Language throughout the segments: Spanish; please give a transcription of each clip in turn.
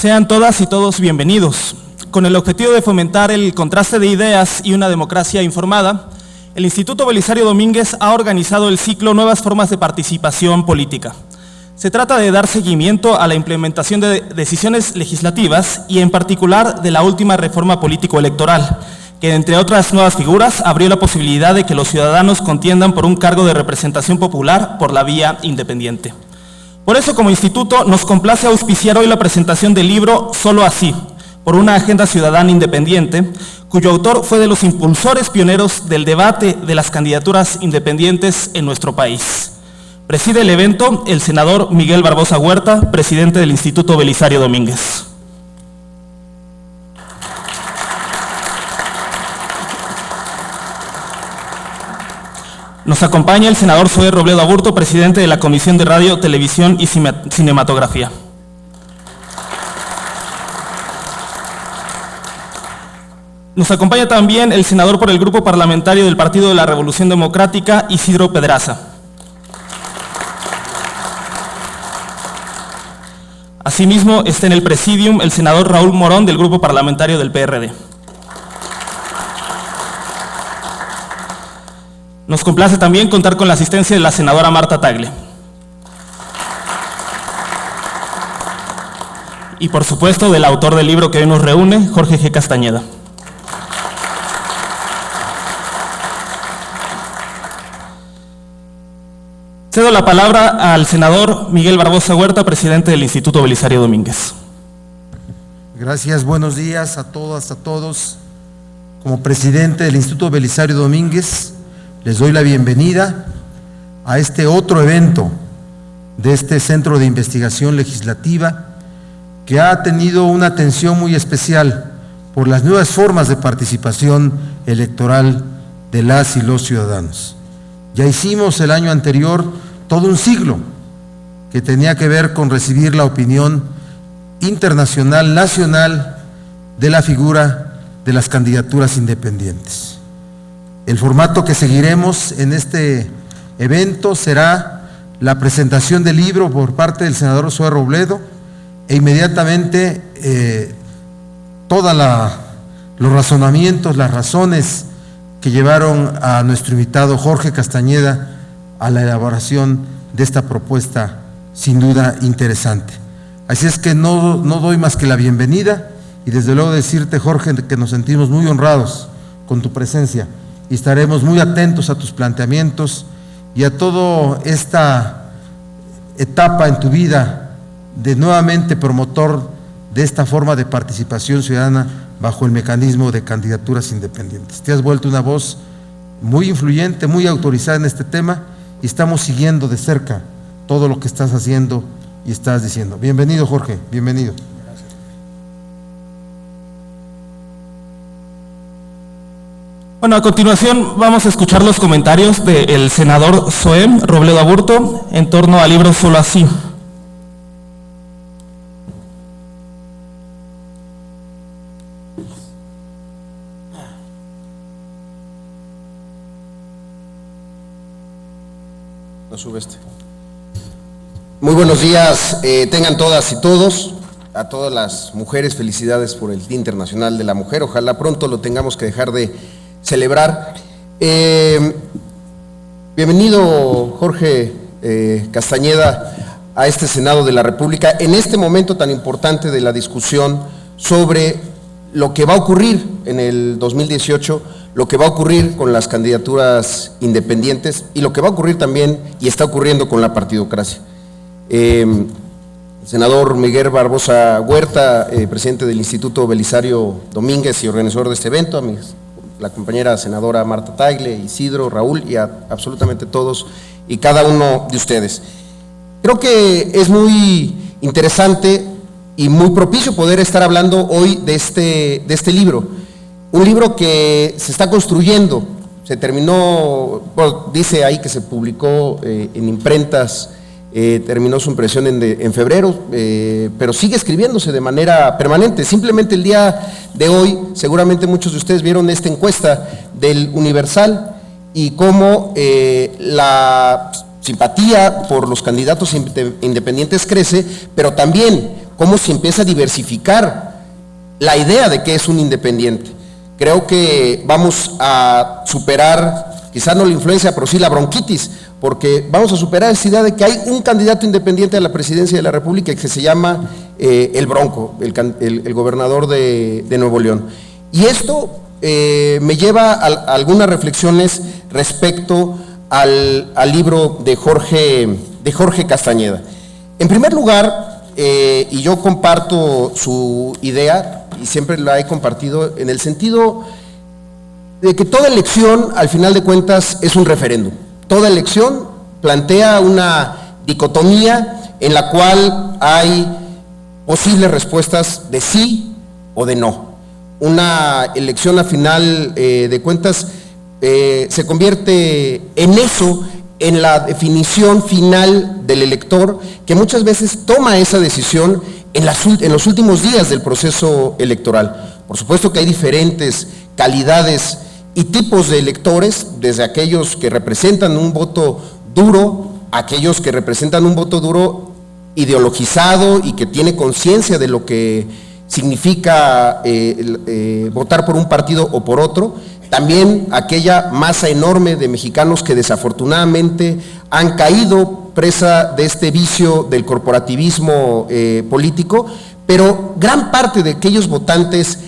Sean todas y todos bienvenidos. Con el objetivo de fomentar el contraste de ideas y una democracia informada, el Instituto Belisario Domínguez ha organizado el ciclo Nuevas Formas de Participación Política. Se trata de dar seguimiento a la implementación de decisiones legislativas y en particular de la última reforma político-electoral, que entre otras nuevas figuras abrió la posibilidad de que los ciudadanos contiendan por un cargo de representación popular por la vía independiente. Por eso, como instituto, nos complace auspiciar hoy la presentación del libro Solo Así, por una agenda ciudadana independiente, cuyo autor fue de los impulsores pioneros del debate de las candidaturas independientes en nuestro país. Preside el evento el senador Miguel Barbosa Huerta, presidente del Instituto Belisario Domínguez. Nos acompaña el senador Zoé Robledo Aburto, presidente de la Comisión de Radio, Televisión y Cinematografía. Nos acompaña también el senador por el Grupo Parlamentario del Partido de la Revolución Democrática, Isidro Pedraza. Asimismo, está en el presidium el senador Raúl Morón del Grupo Parlamentario del PRD. Nos complace también contar con la asistencia de la senadora Marta Tagle. Y por supuesto del autor del libro que hoy nos reúne, Jorge G. Castañeda. Cedo la palabra al senador Miguel Barbosa Huerta, presidente del Instituto Belisario Domínguez. Gracias, buenos días a todas, a todos. Como presidente del Instituto Belisario Domínguez, les doy la bienvenida a este otro evento de este Centro de Investigación Legislativa que ha tenido una atención muy especial por las nuevas formas de participación electoral de las y los ciudadanos. Ya hicimos el año anterior todo un siglo que tenía que ver con recibir la opinión internacional, nacional, de la figura de las candidaturas independientes. El formato que seguiremos en este evento será la presentación del libro por parte del senador Zoé Robledo e inmediatamente todos los razonamientos, las razones que llevaron a nuestro invitado Jorge Castañeda a la elaboración de esta propuesta sin duda interesante. Así es que no doy más que la bienvenida y desde luego decirte, Jorge, que nos sentimos muy honrados con tu presencia y estaremos muy atentos a tus planteamientos y a toda esta etapa en tu vida de nuevamente promotor de esta forma de participación ciudadana bajo el mecanismo de candidaturas independientes. Te has vuelto una voz muy influyente, muy autorizada en este tema y estamos siguiendo de cerca todo lo que estás haciendo y estás diciendo. Bienvenido, Jorge, bienvenido. Bueno, a continuación vamos a escuchar los comentarios del senador Zoé Robledo Aburto en torno al libro Solo Así. No sube este. Muy buenos días, tengan todas y todos, a todas las mujeres, felicidades por el Día Internacional de la Mujer, ojalá pronto lo tengamos que dejar de celebrar. Bienvenido, Jorge Castañeda, a este Senado de la República, en este momento tan importante de la discusión sobre lo que va a ocurrir en el 2018, lo que va a ocurrir con las candidaturas independientes y lo que va a ocurrir también y está ocurriendo con la partidocracia. El senador Miguel Barbosa Huerta, presidente del Instituto Belisario Domínguez y organizador de este evento, la compañera senadora Marta Tagle, Isidro, Raúl y a absolutamente todos y cada uno de ustedes. Creo que es muy interesante y muy propicio poder estar hablando hoy de este libro. Un libro que se está construyendo, se terminó, bueno, dice ahí que se publicó en imprentas, terminó su impresión en febrero, pero sigue escribiéndose de manera permanente. Simplemente el día de hoy, seguramente muchos de ustedes vieron esta encuesta del Universal y cómo la simpatía por los candidatos independientes crece, pero también cómo se empieza a diversificar la idea de qué es un independiente. Creo que vamos a superar, quizás no la influencia, pero sí la bronquitis, porque vamos a superar esa idea de que hay un candidato independiente a la presidencia de la República que se llama el Bronco, el gobernador de Nuevo León. Y esto me lleva a algunas reflexiones respecto al libro de Jorge Castañeda. En primer lugar, y yo comparto su idea, y siempre la he compartido, en el sentido de que toda elección, al final de cuentas, es un referéndum. Toda elección plantea una dicotomía en la cual hay posibles respuestas de sí o de no. Una elección, al final de cuentas, se convierte en eso, en la definición final del elector, que muchas veces toma esa decisión en los últimos días del proceso electoral. Por supuesto que hay diferentes calidades y tipos de electores, desde aquellos que representan un voto duro, aquellos que representan un voto duro ideologizado y que tiene conciencia de lo que significa votar por un partido o por otro. También aquella masa enorme de mexicanos que desafortunadamente han caído presa de este vicio del corporativismo político, pero gran parte de aquellos votantes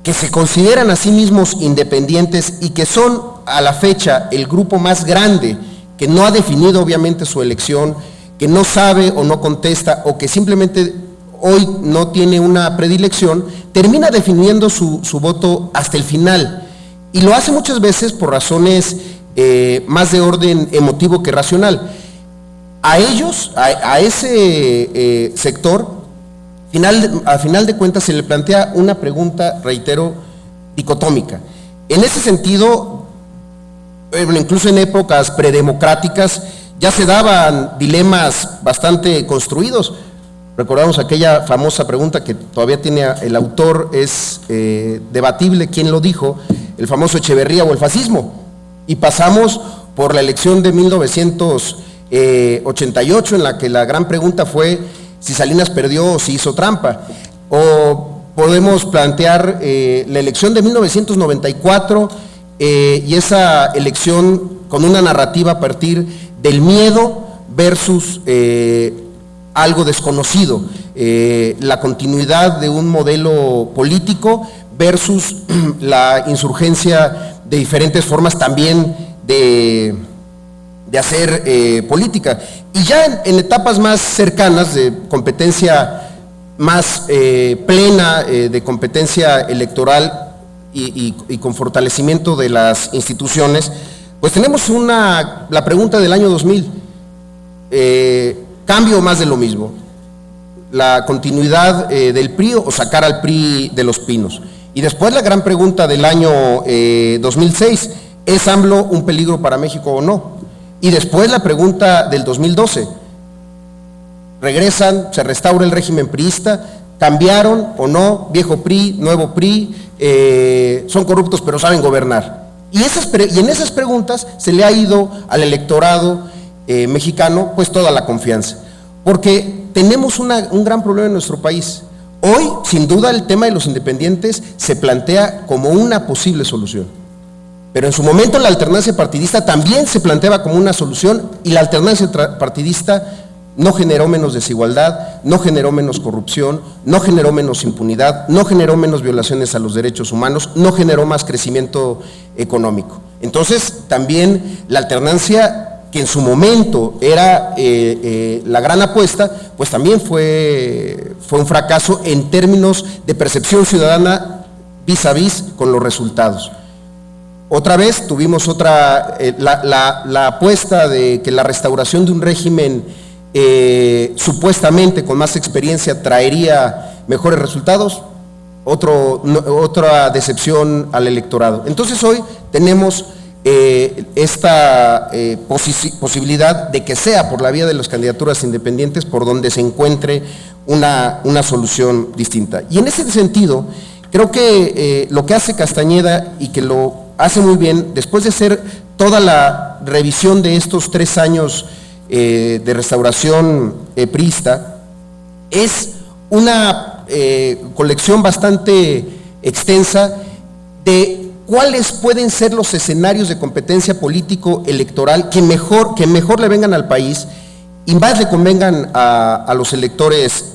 que se consideran a sí mismos independientes y que son a la fecha el grupo más grande que no ha definido obviamente su elección, que no sabe o no contesta o que simplemente hoy no tiene una predilección, termina definiendo su voto hasta el final. Y lo hace muchas veces por razones más de orden emotivo que racional. A ellos, a ese sector, al final de cuentas se le plantea una pregunta, reitero, dicotómica. En ese sentido, incluso en épocas predemocráticas, ya se daban dilemas bastante construidos. Recordamos aquella famosa pregunta que todavía tiene el autor, es debatible quién lo dijo, el famoso Echeverría o el fascismo. Y pasamos por la elección de 1988, en la que la gran pregunta fue si Salinas perdió o si hizo trampa. O podemos plantear la elección de 1994 y esa elección con una narrativa a partir del miedo versus algo desconocido, la continuidad de un modelo político versus la insurgencia de diferentes formas también de hacer política. Y ya en etapas más cercanas de competencia más plena, de competencia electoral y con fortalecimiento de las instituciones, pues tenemos la pregunta del año 2000, cambio o más de lo mismo, la continuidad del PRI o sacar al PRI de los pinos. Y después la gran pregunta del año 2006, ¿es AMLO un peligro para México o no? Y después la pregunta del 2012, ¿regresan, se restaura el régimen priista? ¿Cambiaron o no? ¿Viejo PRI, nuevo PRI? ¿Son corruptos pero saben gobernar? Y en esas preguntas se le ha ido al electorado mexicano pues toda la confianza, porque tenemos un gran problema en nuestro país. Hoy, sin duda, el tema de los independientes se plantea como una posible solución, pero en su momento la alternancia partidista también se planteaba como una solución, y la alternancia partidista no generó menos desigualdad, no generó menos corrupción, no generó menos impunidad, no generó menos violaciones a los derechos humanos, no generó más crecimiento económico. Entonces, también la alternancia, que en su momento era la gran apuesta, pues también fue un fracaso en términos de percepción ciudadana vis a vis con los resultados. Otra vez tuvimos la apuesta de que la restauración de un régimen supuestamente con más experiencia traería mejores resultados, otra decepción al electorado. Entonces hoy tenemos esta posibilidad de que sea por la vía de las candidaturas independientes por donde se encuentre una solución distinta. Y en ese sentido, creo que lo que hace Castañeda, y que lo hace muy bien, después de hacer toda la revisión de estos 3 años de restauración priista, es una colección bastante extensa de cuáles pueden ser los escenarios de competencia político-electoral que mejor le vengan al país y más le convengan a los electores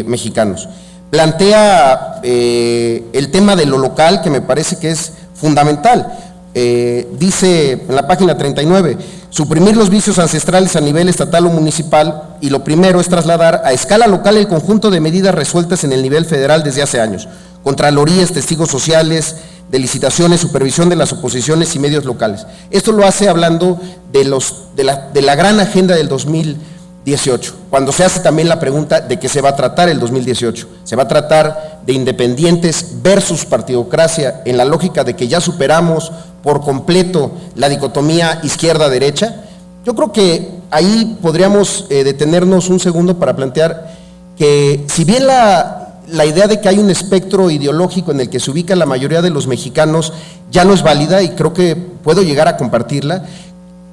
mexicanos. Plantea el tema de lo local, que me parece que es fundamental. Dice en la página 39, suprimir los vicios ancestrales a nivel estatal o municipal, y lo primero es trasladar a escala local el conjunto de medidas resueltas en el nivel federal desde hace años: contralorías, testigos sociales, de licitaciones, supervisión de las oposiciones y medios locales. Esto lo hace hablando de la gran agenda del 2018, cuando se hace también la pregunta de qué se va a tratar el 2018. Se va a tratar de independientes versus partidocracia, en la lógica de que ya superamos por completo la dicotomía izquierda-derecha. Yo creo que ahí podríamos detenernos un segundo para plantear que, si bien la idea de que hay un espectro ideológico en el que se ubica la mayoría de los mexicanos ya no es válida, y creo que puedo llegar a compartirla,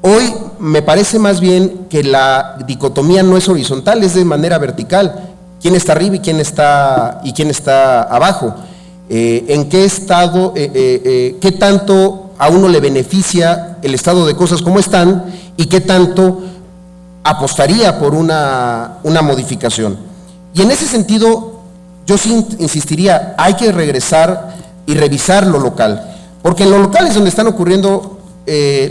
hoy me parece más bien que la dicotomía no es horizontal, es de manera vertical. ¿Quién está arriba y quién está abajo? ¿En qué estado, qué tanto a uno le beneficia el estado de cosas como están y qué tanto apostaría por una modificación? Y en ese sentido, yo sí insistiría, hay que regresar y revisar lo local, porque en lo local es donde están ocurriendo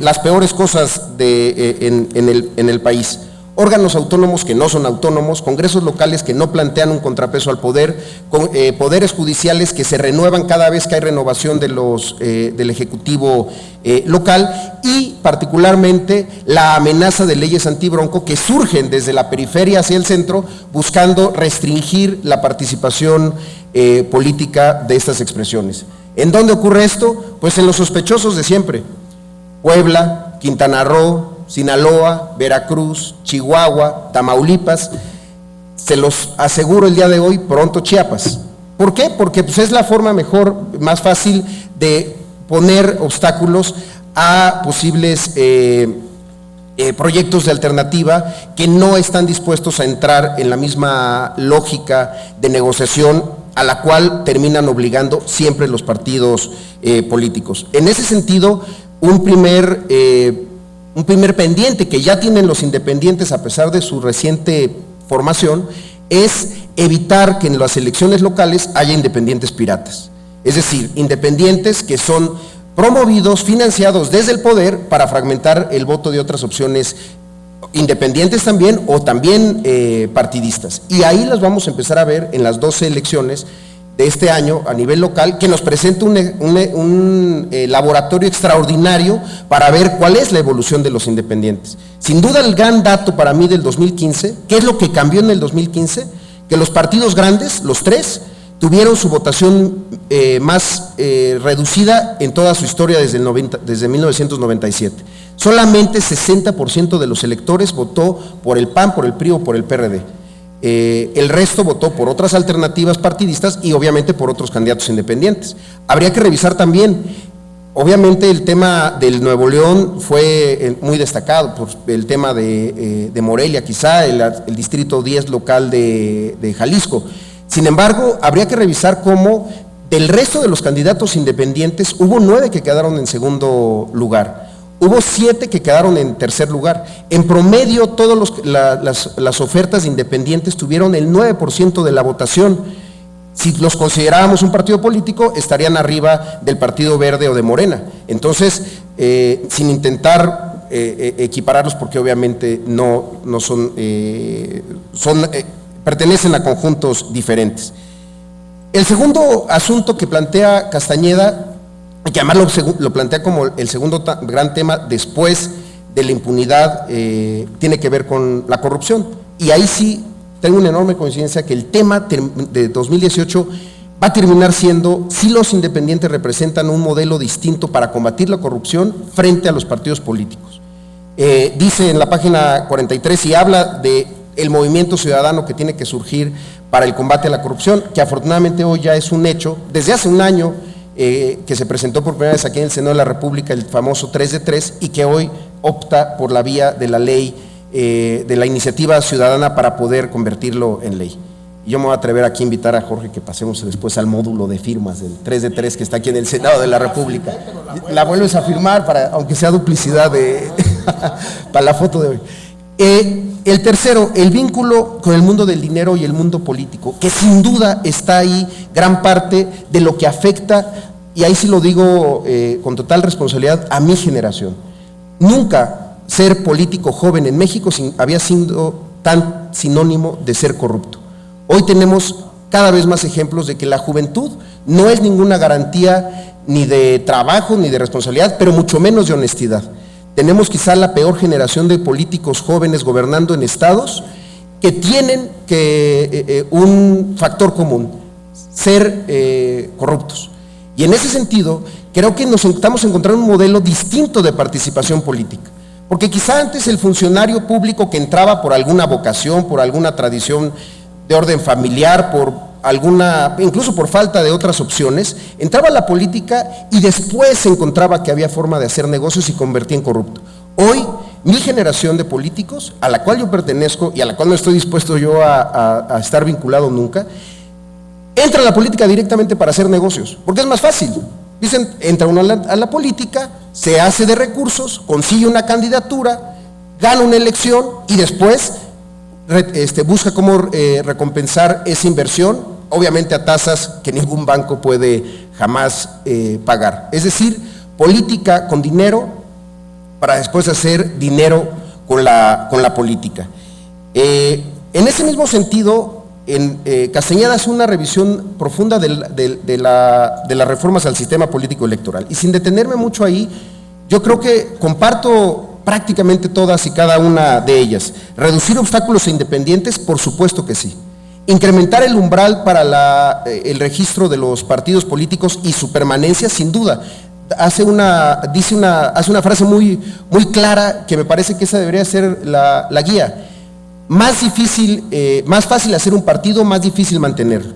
las peores cosas en el país. Órganos autónomos que no son autónomos, congresos locales que no plantean un contrapeso al poder, poderes judiciales que se renuevan cada vez que hay renovación del Ejecutivo local, y particularmente la amenaza de leyes antibronco que surgen desde la periferia hacia el centro, buscando restringir la participación política de estas expresiones. ¿En dónde ocurre esto? Pues en los sospechosos de siempre: Puebla, Quintana Roo, Sinaloa, Veracruz, Chihuahua, Tamaulipas, se los aseguro el día de hoy, pronto Chiapas. ¿Por qué? Porque pues, es la forma más fácil de poner obstáculos a posibles proyectos de alternativa que no están dispuestos a entrar en la misma lógica de negociación a la cual terminan obligando siempre los partidos políticos. En ese sentido, un primer pendiente que ya tienen los independientes a pesar de su reciente formación es evitar que en las elecciones locales haya independientes piratas. Es decir, independientes que son promovidos, financiados desde el poder para fragmentar el voto de otras opciones independientes también, o también partidistas. Y ahí las vamos a empezar a ver en las 12 elecciones de este año a nivel local, que nos presenta un laboratorio extraordinario para ver cuál es la evolución de los independientes. Sin duda el gran dato para mí del 2015, ¿qué es lo que cambió en el 2015? Que los partidos grandes, los tres, tuvieron su votación más reducida en toda su historia desde 1997. Solamente 60% de los electores votó por el PAN, por el PRI o por el PRD. El resto votó por otras alternativas partidistas y obviamente por otros candidatos independientes. Habría que revisar también, obviamente el tema del Nuevo León fue muy destacado, por el tema de Morelia, quizá el distrito 10 local de Jalisco. Sin embargo, habría que revisar cómo del resto de los candidatos independientes hubo 9 que quedaron en segundo lugar. Hubo 7 que quedaron en tercer lugar. En promedio, todas las ofertas independientes tuvieron el 9% de la votación. Si los considerábamos un partido político, estarían arriba del Partido Verde o de Morena. Entonces, sin intentar equipararlos, porque obviamente no son, pertenecen a conjuntos diferentes. El segundo asunto que plantea Castañeda, y que además lo plantea como el segundo gran tema después de la impunidad, tiene que ver con la corrupción. Y ahí sí tengo una enorme coincidencia que el tema de 2018 va a terminar siendo si los independientes representan un modelo distinto para combatir la corrupción frente a los partidos políticos. Dice en la página 43 y habla de el movimiento ciudadano que tiene que surgir para el combate a la corrupción, que afortunadamente hoy ya es un hecho. Desde hace un año que se presentó por primera vez aquí en el Senado de la República el famoso 3 de 3 y que hoy opta por la vía de la ley, de la iniciativa ciudadana para poder convertirlo en ley. yo me voy a atrever aquí a invitar a Jorge que pasemos después al módulo de firmas del 3 de 3 que está aquí en el Senado de la República. La vuelves a firmar, aunque sea duplicidad para la foto de hoy. El tercero, el vínculo con el mundo del dinero y el mundo político, que sin duda está ahí gran parte de lo que afecta, y ahí sí lo digo con total responsabilidad, a mi generación. Nunca ser político joven en México había sido tan sinónimo de ser corrupto. Hoy tenemos cada vez más ejemplos de que la juventud no es ninguna garantía ni de trabajo ni de responsabilidad, pero mucho menos de honestidad. Tenemos quizá la peor generación de políticos jóvenes gobernando en estados que tienen un factor común, ser corruptos. Y en ese sentido, creo que nos estamos encontrando un modelo distinto de participación política. Porque quizá antes el funcionario público que entraba por alguna vocación, por alguna tradición de orden familiar, incluso por falta de otras opciones, entraba a la política y después se encontraba que había forma de hacer negocios y convertía en corrupto. Hoy, mi generación de políticos, a la cual yo pertenezco y a la cual no estoy dispuesto yo a estar vinculado nunca, entra a la política directamente para hacer negocios, porque es más fácil. Dicen, entra uno a la política, se hace de recursos, consigue una candidatura, gana una elección y después busca cómo recompensar esa inversión, obviamente a tasas que ningún banco puede jamás pagar. Es decir, política con dinero para después hacer dinero con la política. En ese mismo sentido, Castañeda hace una revisión profunda de las reformas al sistema político electoral. Y sin detenerme mucho ahí, yo creo que comparto prácticamente todas y cada una de ellas. ¿Reducir obstáculos e independientes? Por supuesto que sí. ¿Incrementar el umbral para el registro de los partidos políticos y su permanencia? Sin duda. Hace una frase muy clara que me parece que esa debería ser la guía. Más fácil hacer un partido, más difícil mantenerlo.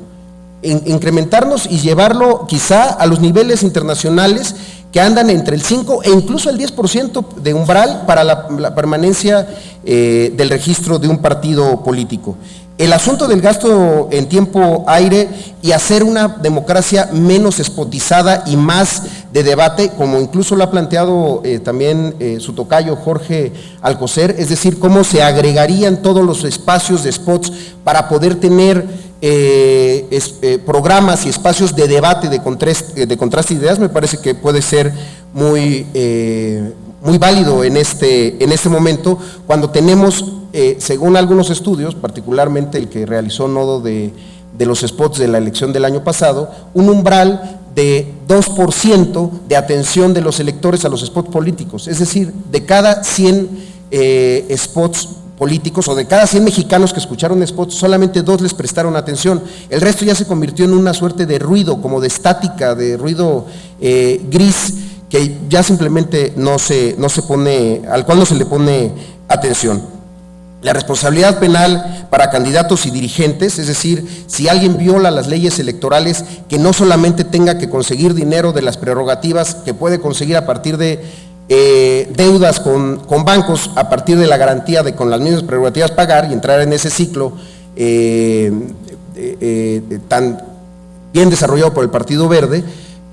Incrementarnos y llevarlo quizá a los niveles internacionales que andan entre el 5 e incluso el 10% de umbral para la permanencia del registro de un partido político. El asunto del gasto en tiempo aire y hacer una democracia menos espotizada y más de debate, como incluso lo ha planteado también su tocayo Jorge Alcocer, es decir, cómo se agregarían todos los espacios de spots para poder tener programas y espacios de debate, de contraste de ideas, me parece que puede ser muy válido en este momento, cuando tenemos, según algunos estudios, particularmente el que realizó Nodo de los spots de la elección del año pasado, un umbral de 2% de atención de los electores a los spots políticos, es decir, de cada 100 spots políticos o de cada 100 mexicanos que escucharon spots, solamente 2 les prestaron atención. El resto ya se convirtió en una suerte de ruido, como de estática, de ruido gris, que ya simplemente al cual no se le pone atención. La responsabilidad penal para candidatos y dirigentes, es decir, si alguien viola las leyes electorales, que no solamente tenga que conseguir dinero de las prerrogativas que puede conseguir a partir de deudas con bancos, a partir de la garantía de con las mismas prerrogativas pagar y entrar en ese ciclo tan bien desarrollado por el Partido Verde,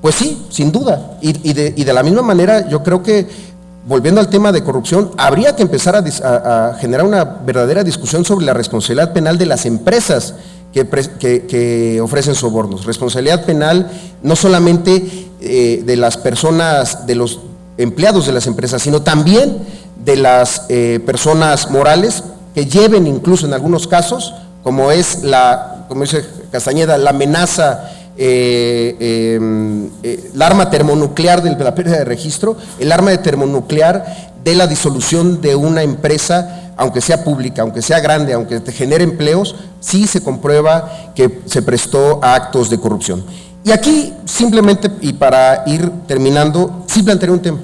pues sí, sin duda. Y de la misma manera, yo creo que, volviendo al tema de corrupción, habría que empezar a generar una verdadera discusión sobre la responsabilidad penal de las empresas que ofrecen sobornos. Responsabilidad penal no solamente de las personas, de los empleados de las empresas, sino también de las personas morales que lleven incluso en algunos casos, como dice Castañeda, la amenaza, la arma termonuclear de la pérdida de registro, el arma termonuclear de la disolución de una empresa, aunque sea pública, aunque sea grande, aunque te genere empleos, sí se comprueba que se prestó a actos de corrupción. Y aquí, simplemente, y para ir terminando, sí plantearé un tema.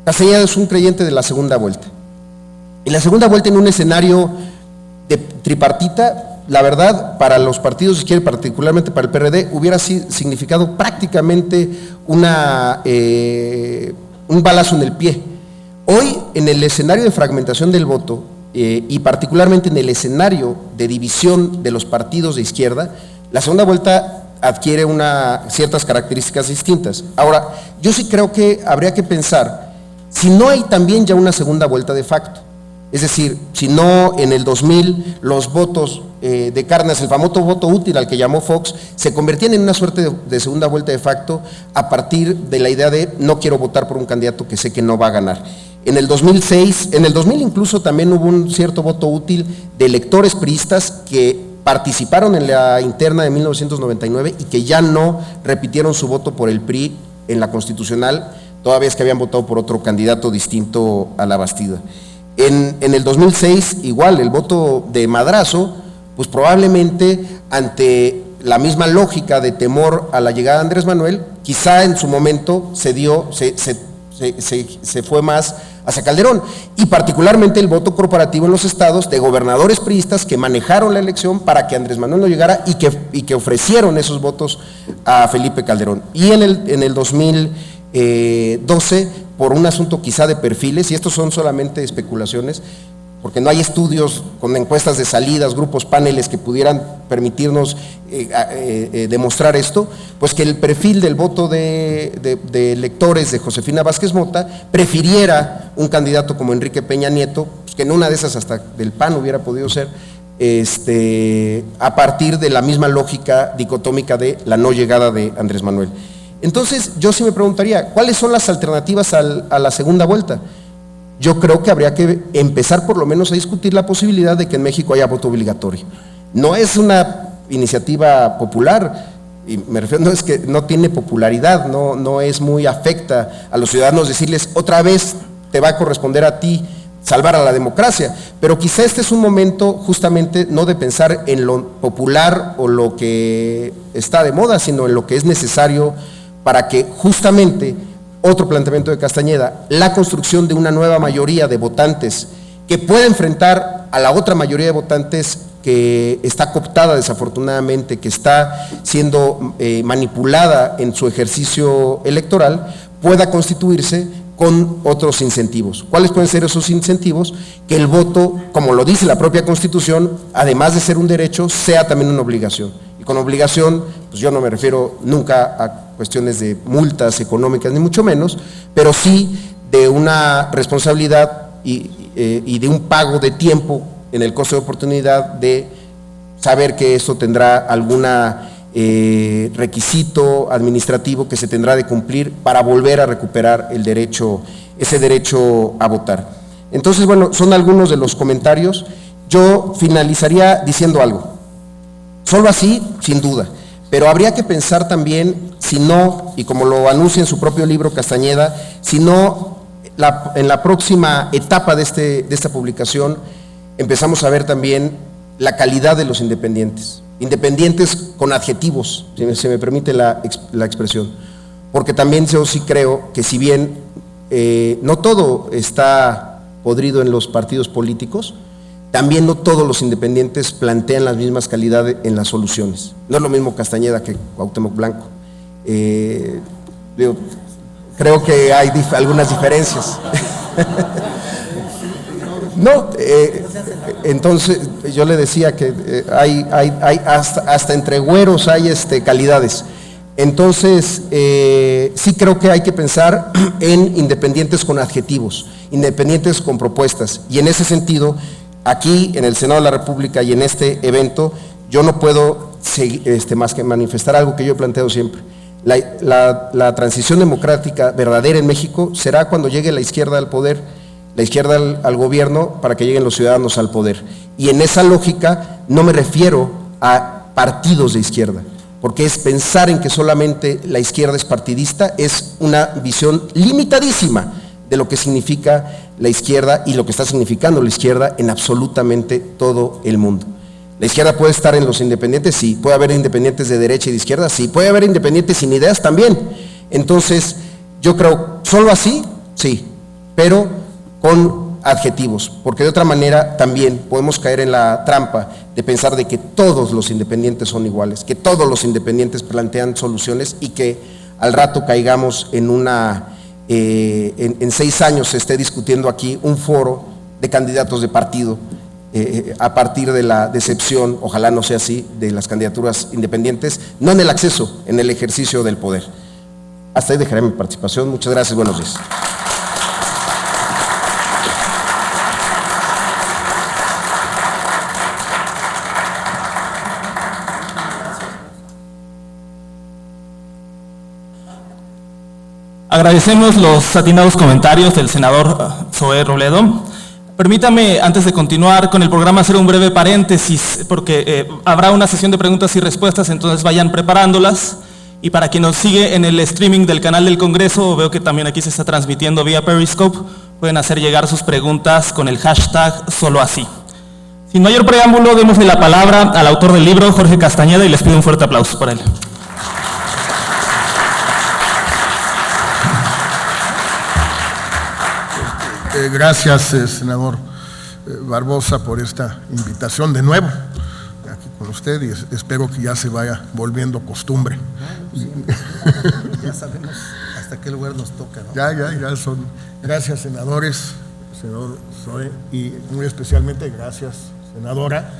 Castañeda es un creyente de la segunda vuelta. Y la segunda vuelta en un escenario de tripartita, la verdad, para los partidos de izquierda, particularmente para el PRD, hubiera significado prácticamente un balazo en el pie. Hoy, en el escenario de fragmentación del voto, y particularmente en el escenario de división de los partidos de izquierda, la segunda vuelta adquiere ciertas características distintas. Ahora, yo sí creo que habría que pensar si no hay también ya una segunda vuelta de facto. Es decir, si no en el 2000 los votos de Cárdenas, el famoso voto útil al que llamó Fox, se convertían en una suerte de segunda vuelta de facto a partir de la idea de no quiero votar por un candidato que sé que no va a ganar. En el 2006, en el 2000 incluso también hubo un cierto voto útil de electores priistas que participaron en la interna de 1999 y que ya no repitieron su voto por el PRI en la constitucional, toda vez que habían votado por otro candidato distinto a la Bastida. En el 2006, igual, el voto de Madrazo, pues probablemente ante la misma lógica de temor a la llegada de Andrés Manuel, quizá en su momento se fue más hacia Calderón, y particularmente el voto corporativo en los estados de gobernadores priistas que manejaron la elección para que Andrés Manuel no llegara y que ofrecieron esos votos a Felipe Calderón. Y en el 2012, por un asunto quizá de perfiles, y estos son solamente especulaciones, porque no hay estudios con encuestas de salidas, grupos, paneles que pudieran permitirnos demostrar esto, pues que el perfil del voto de electores de Josefina Vázquez Mota prefiriera un candidato como Enrique Peña Nieto, pues que en una de esas hasta del PAN hubiera podido ser, a partir de la misma lógica dicotómica de la no llegada de Andrés Manuel. Entonces, yo sí me preguntaría, ¿cuáles son las alternativas a la segunda vuelta? Yo creo que habría que empezar por lo menos a discutir la posibilidad de que en México haya voto obligatorio. No es una iniciativa popular, y me refiero, no es que no tiene popularidad, no es muy afecta a los ciudadanos decirles otra vez te va a corresponder a ti salvar a la democracia, pero quizá este es un momento justamente no de pensar en lo popular o lo que está de moda, sino en lo que es necesario para que justamente otro planteamiento de Castañeda, la construcción de una nueva mayoría de votantes que pueda enfrentar a la otra mayoría de votantes que está cooptada desafortunadamente, que está siendo manipulada en su ejercicio electoral, pueda constituirse con otros incentivos. ¿Cuáles pueden ser esos incentivos? Que el voto, como lo dice la propia Constitución, además de ser un derecho, sea también una obligación. Y con obligación, pues yo no me refiero nunca a cuestiones de multas económicas, ni mucho menos, pero sí de una responsabilidad y de un pago de tiempo en el costo de oportunidad de saber que esto tendrá alguna requisito administrativo que se tendrá de cumplir para volver a recuperar ese derecho a votar. Entonces, bueno, son algunos de los comentarios. Yo finalizaría diciendo algo. Solo así, sin duda, pero habría que pensar también, si no, y como lo anuncia en su propio libro Castañeda, si no, en la próxima etapa de esta publicación empezamos a ver también la calidad de los independientes con adjetivos, si se me permite la expresión, porque también yo sí creo que si bien no todo está podrido en los partidos políticos, también no todos los independientes plantean las mismas calidades en las soluciones. No es lo mismo Castañeda que Cuauhtémoc Blanco. Creo que hay algunas diferencias. No, entonces yo le decía que hay hasta entre güeros hay calidades. Entonces, sí creo que hay que pensar en independientes con adjetivos, independientes con propuestas. Y en ese sentido, aquí en el Senado de la República y en este evento, yo no puedo más que manifestar algo que yo he planteado siempre. La transición democrática verdadera en México será cuando llegue la izquierda al poder, la izquierda al gobierno, para que lleguen los ciudadanos al poder. Y en esa lógica no me refiero a partidos de izquierda, porque es pensar en que solamente la izquierda es partidista, es una visión limitadísima de lo que significa la izquierda y lo que está significando la izquierda en absolutamente todo el mundo. La izquierda puede estar en los independientes, sí, puede haber independientes de derecha y de izquierda, sí, puede haber independientes sin ideas también. Entonces, yo creo, solo así, sí, pero con adjetivos, porque de otra manera también podemos caer en la trampa de pensar de que todos los independientes son iguales, que todos los independientes plantean soluciones y que al rato caigamos en en 6 años se esté discutiendo aquí un foro de candidatos de partido, a partir de la decepción, ojalá no sea así, de las candidaturas independientes, no en el acceso, en el ejercicio del poder. Hasta ahí dejaré mi participación. Muchas gracias, buenos días. Agradecemos los atinados comentarios del senador Zoé Robledo. Permítame, antes de continuar con el programa, hacer un breve paréntesis, porque habrá una sesión de preguntas y respuestas, entonces vayan preparándolas. Y para quien nos sigue en el streaming del canal del Congreso, veo que también aquí se está transmitiendo vía Periscope, pueden hacer llegar sus preguntas con el hashtag #SoloAsí. Sin mayor preámbulo, démosle la palabra al autor del libro, Jorge Castañeda, y les pido un fuerte aplauso por él. Gracias, senador Barbosa, por esta invitación de nuevo aquí con usted, y espero que ya se vaya volviendo costumbre. Ya sabemos hasta qué lugar nos toca, ¿no? Ya son. Gracias, senadores, senador Zoé, y muy especialmente gracias, senadora,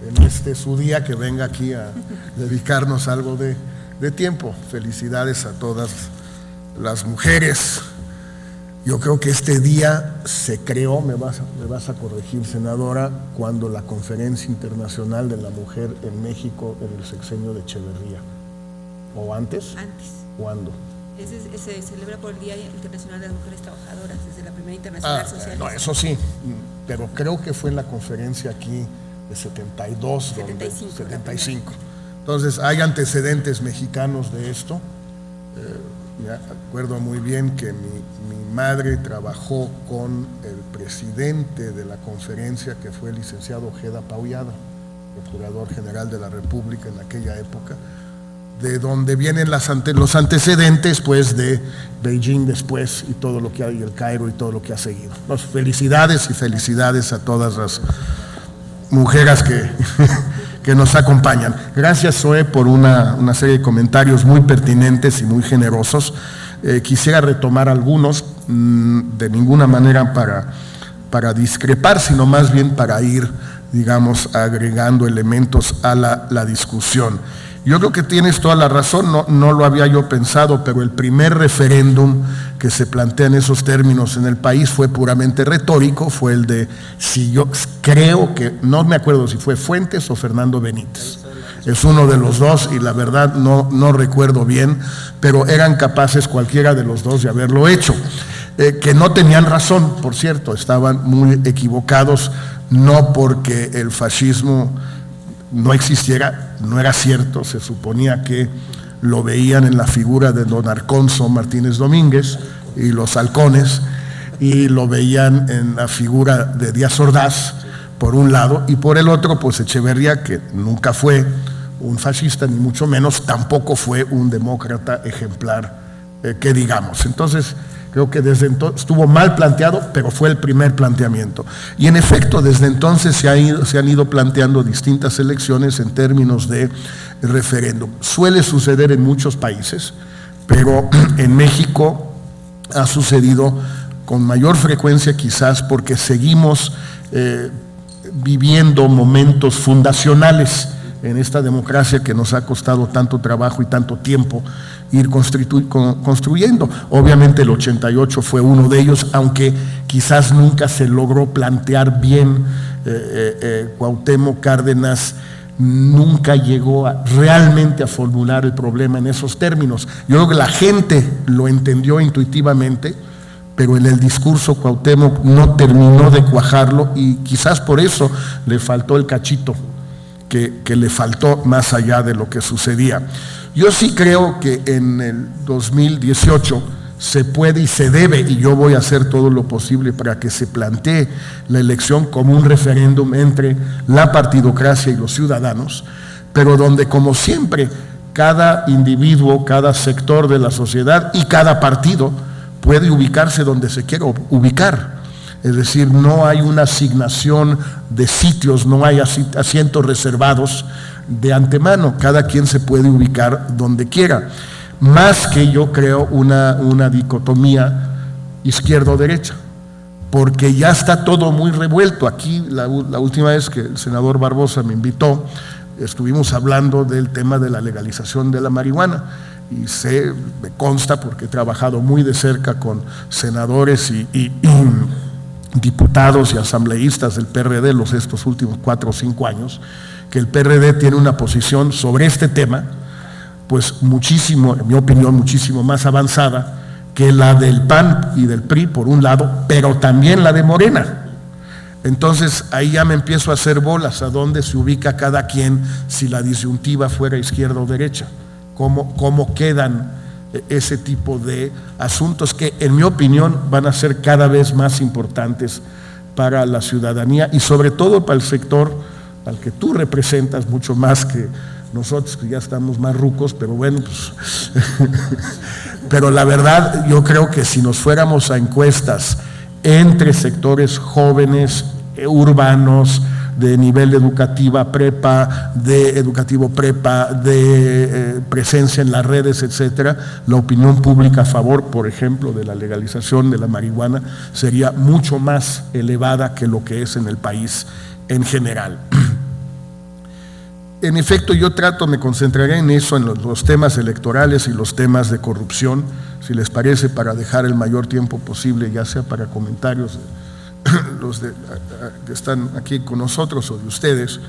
en su día, que venga aquí a dedicarnos algo de tiempo. Felicidades a todas las mujeres. Yo creo que este día se creó, me vas a corregir, senadora, cuando la Conferencia Internacional de la Mujer en México, en el sexenio de Echeverría. ¿O antes? Antes. ¿Cuándo? Se celebra por el Día Internacional de las Mujeres Trabajadoras, desde la Primera Internacional Socialista. No, eso sí, pero creo que fue en la conferencia aquí de 72, 75. Entonces, hay antecedentes mexicanos de esto. Me acuerdo muy bien que mi madre trabajó con el presidente de la conferencia, que fue el licenciado Ojeda Paullada, procurador general de la República en aquella época, de donde vienen los antecedentes, pues, de Beijing después, y todo lo que hay, el Cairo y todo lo que ha seguido. Pues, felicidades a todas las mujeres que nos acompañan. Gracias, Zoé, por una serie de comentarios muy pertinentes y muy generosos. Quisiera retomar algunos, de ninguna manera para discrepar, sino más bien para ir, digamos, agregando elementos a la discusión. Yo creo que tienes toda la razón, no lo había yo pensado, pero el primer referéndum que se plantea en esos términos en el país fue puramente retórico, fue el de, si yo creo que, no me acuerdo si fue Fuentes o Fernando Benítez, es uno de los dos, y la verdad no recuerdo bien, pero eran capaces cualquiera de los dos de haberlo hecho. Que no tenían razón, por cierto, estaban muy equivocados, no porque el fascismo no existiera, no era cierto, se suponía que lo veían en la figura de don Alfonso Martínez Domínguez y los halcones, y lo veían en la figura de Díaz Ordaz, por un lado, y por el otro, pues Echeverría, que nunca fue un fascista, ni mucho menos, tampoco fue un demócrata ejemplar, que digamos. Entonces, creo que desde entonces estuvo mal planteado, pero fue el primer planteamiento. Y en efecto, desde entonces se han ido planteando distintas elecciones en términos de referéndum. Suele suceder en muchos países, pero en México ha sucedido con mayor frecuencia, quizás porque seguimos viviendo momentos fundacionales en esta democracia que nos ha costado tanto trabajo y tanto tiempo ir construyendo. Obviamente el 88 fue uno de ellos, aunque quizás nunca se logró plantear bien. Cuauhtémoc Cárdenas nunca llegó realmente a formular el problema en esos términos. Yo creo que la gente lo entendió intuitivamente, pero en el discurso Cuauhtémoc no terminó de cuajarlo, y quizás por eso le faltó el cachito que le faltó más allá de lo que sucedía. Yo sí creo que en el 2018 se puede y se debe, y yo voy a hacer todo lo posible para que se plantee la elección como un referéndum entre la partidocracia y los ciudadanos, pero donde, como siempre, cada individuo, cada sector de la sociedad y cada partido puede ubicarse donde se quiera ubicar. Es decir, no hay una asignación de sitios, no hay asientos reservados de antemano, cada quien se puede ubicar donde quiera, más que, yo creo, una dicotomía izquierda o derecha, porque ya está todo muy revuelto. Aquí la última vez que el senador Barbosa me invitó, estuvimos hablando del tema de la legalización de la marihuana, y me consta porque he trabajado muy de cerca con senadores y diputados y asambleístas del PRD estos últimos 4 o 5 años, que el PRD tiene una posición sobre este tema, pues muchísimo, en mi opinión, muchísimo más avanzada que la del PAN y del PRI, por un lado, pero también la de Morena. Entonces, ahí ya me empiezo a hacer bolas, a dónde se ubica cada quien si la disyuntiva fuera izquierda o derecha. ¿Cómo quedan ese tipo de asuntos que, en mi opinión, van a ser cada vez más importantes para la ciudadanía y sobre todo para el sector al que tú representas, mucho más que nosotros, que ya estamos más rucos, pero bueno, pues pero la verdad, yo creo que si nos fuéramos a encuestas entre sectores jóvenes, urbanos, de nivel educativo prepa, de presencia en las redes, etcétera, la opinión pública a favor, por ejemplo, de la legalización de la marihuana sería mucho más elevada que lo que es en el país en general. En efecto, me concentraré en eso, en los temas electorales y los temas de corrupción, si les parece, para dejar el mayor tiempo posible, ya sea para comentarios los que están aquí con nosotros o de ustedes.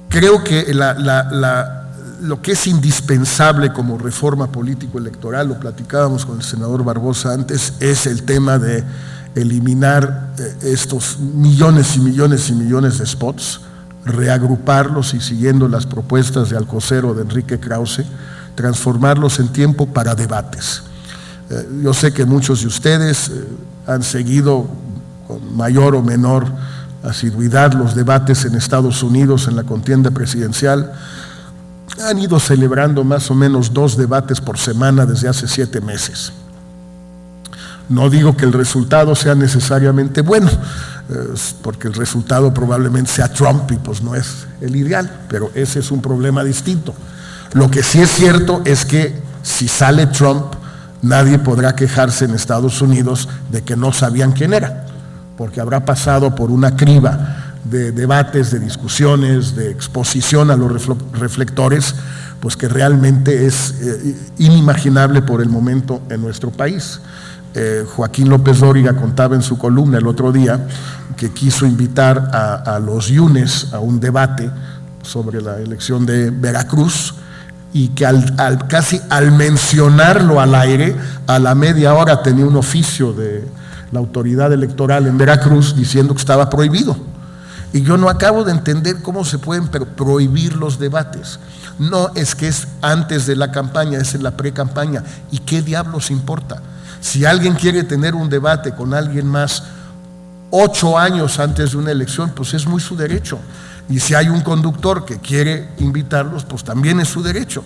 Creo que lo que es indispensable como reforma político-electoral, lo platicábamos con el senador Barbosa antes, es el tema de eliminar estos millones y millones y millones de spots, reagruparlos y, siguiendo las propuestas de Alcocer o de Enrique Krause, transformarlos en tiempo para debates. Yo sé que muchos de ustedes han seguido con mayor o menor asiduidad los debates en Estados Unidos en la contienda presidencial. Han ido celebrando más o menos 2 debates por semana desde hace 7 meses. No digo que el resultado sea necesariamente bueno, porque el resultado probablemente sea Trump y pues no es el ideal, pero ese es un problema distinto. Lo que sí es cierto es que si sale Trump, nadie podrá quejarse en Estados Unidos de que no sabían quién era, porque habrá pasado por una criba de debates, de discusiones, de exposición a los reflectores, pues que realmente es inimaginable por el momento en nuestro país. Joaquín López Dóriga contaba en su columna el otro día que quiso invitar a los Yunes a un debate sobre la elección de Veracruz, y que casi al mencionarlo al aire, a la media hora tenía un oficio de la autoridad electoral en Veracruz diciendo que estaba prohibido. Y yo no acabo de entender cómo se pueden prohibir los debates. No, es que es antes de la campaña, es en la pre-campaña. ¿Y qué diablos importa? Si alguien quiere tener un debate con alguien más 8 años antes de una elección, pues es muy su derecho. Y si hay un conductor que quiere invitarlos, pues también es su derecho.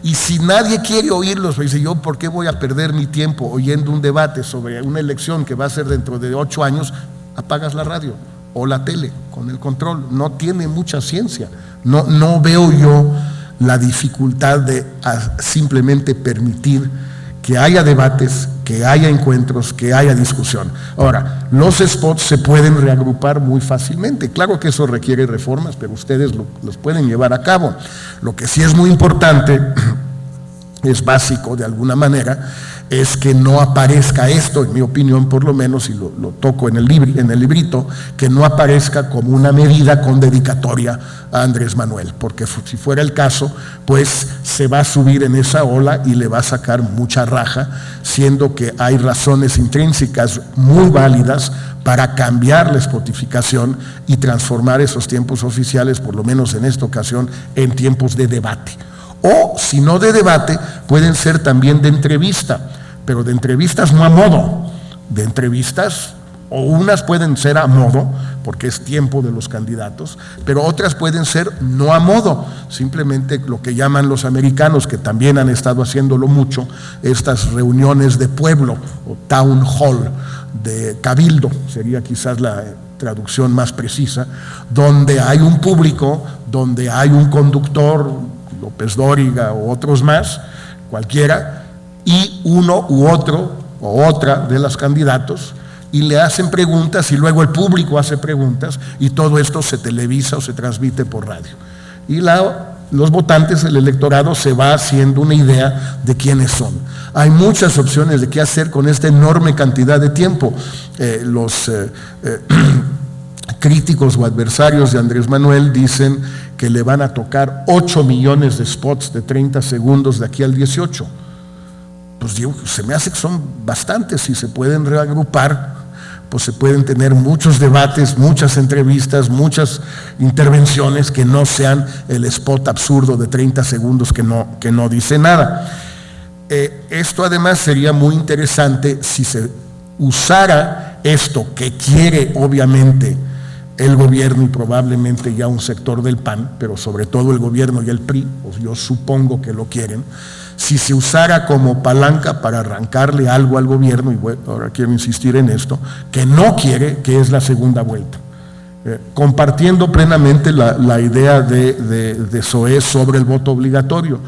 Y si nadie quiere oírlos, pues dice, yo ¿por qué voy a perder mi tiempo oyendo un debate sobre una elección que va a ser dentro de 8 años? Apagas la radio o la tele con el control. No tiene mucha ciencia. No veo yo la dificultad de simplemente permitir que haya debates, que haya encuentros, que haya discusión. Ahora, los spots se pueden reagrupar muy fácilmente. Claro que eso requiere reformas, pero ustedes los pueden llevar a cabo. Lo que sí es muy importante, es básico de alguna manera, es que no aparezca esto, en mi opinión por lo menos, y lo toco en el librito, que no aparezca como una medida con dedicatoria a Andrés Manuel, porque si fuera el caso, pues se va a subir en esa ola y le va a sacar mucha raja, siendo que hay razones intrínsecas muy válidas para cambiar la spotificación y transformar esos tiempos oficiales, por lo menos en esta ocasión, en tiempos de debate. O, si no de debate, pueden ser también de entrevista, pero de entrevistas no a modo, de entrevistas, o unas pueden ser a modo, porque es tiempo de los candidatos, pero otras pueden ser no a modo, simplemente lo que llaman los americanos, que también han estado haciéndolo mucho, estas reuniones de pueblo, o town hall, de cabildo, sería quizás la traducción más precisa, donde hay un público, donde hay un conductor, López Dóriga o otros más, cualquiera, y uno u otro o otra de las candidatos y le hacen preguntas y luego el público hace preguntas y todo esto se televisa o se transmite por radio. Y los votantes, el electorado se va haciendo una idea de quiénes son. Hay muchas opciones de qué hacer con esta enorme cantidad de tiempo. Los críticos o adversarios de Andrés Manuel dicen que le van a tocar 8 millones de spots de 30 segundos de aquí al 18. Pues digo, se me hace que son bastantes, si se pueden reagrupar, pues se pueden tener muchos debates, muchas entrevistas, muchas intervenciones que no sean el spot absurdo de 30 segundos que no dice nada. Esto además sería muy interesante si se usara esto que quiere obviamente el gobierno y probablemente ya un sector del PAN, pero sobre todo el gobierno y el PRI, pues yo supongo que lo quieren, si se usara como palanca para arrancarle algo al gobierno, y bueno, ahora quiero insistir en esto, que no quiere, que es la segunda vuelta. Compartiendo plenamente la idea de Zoé sobre el voto obligatorio.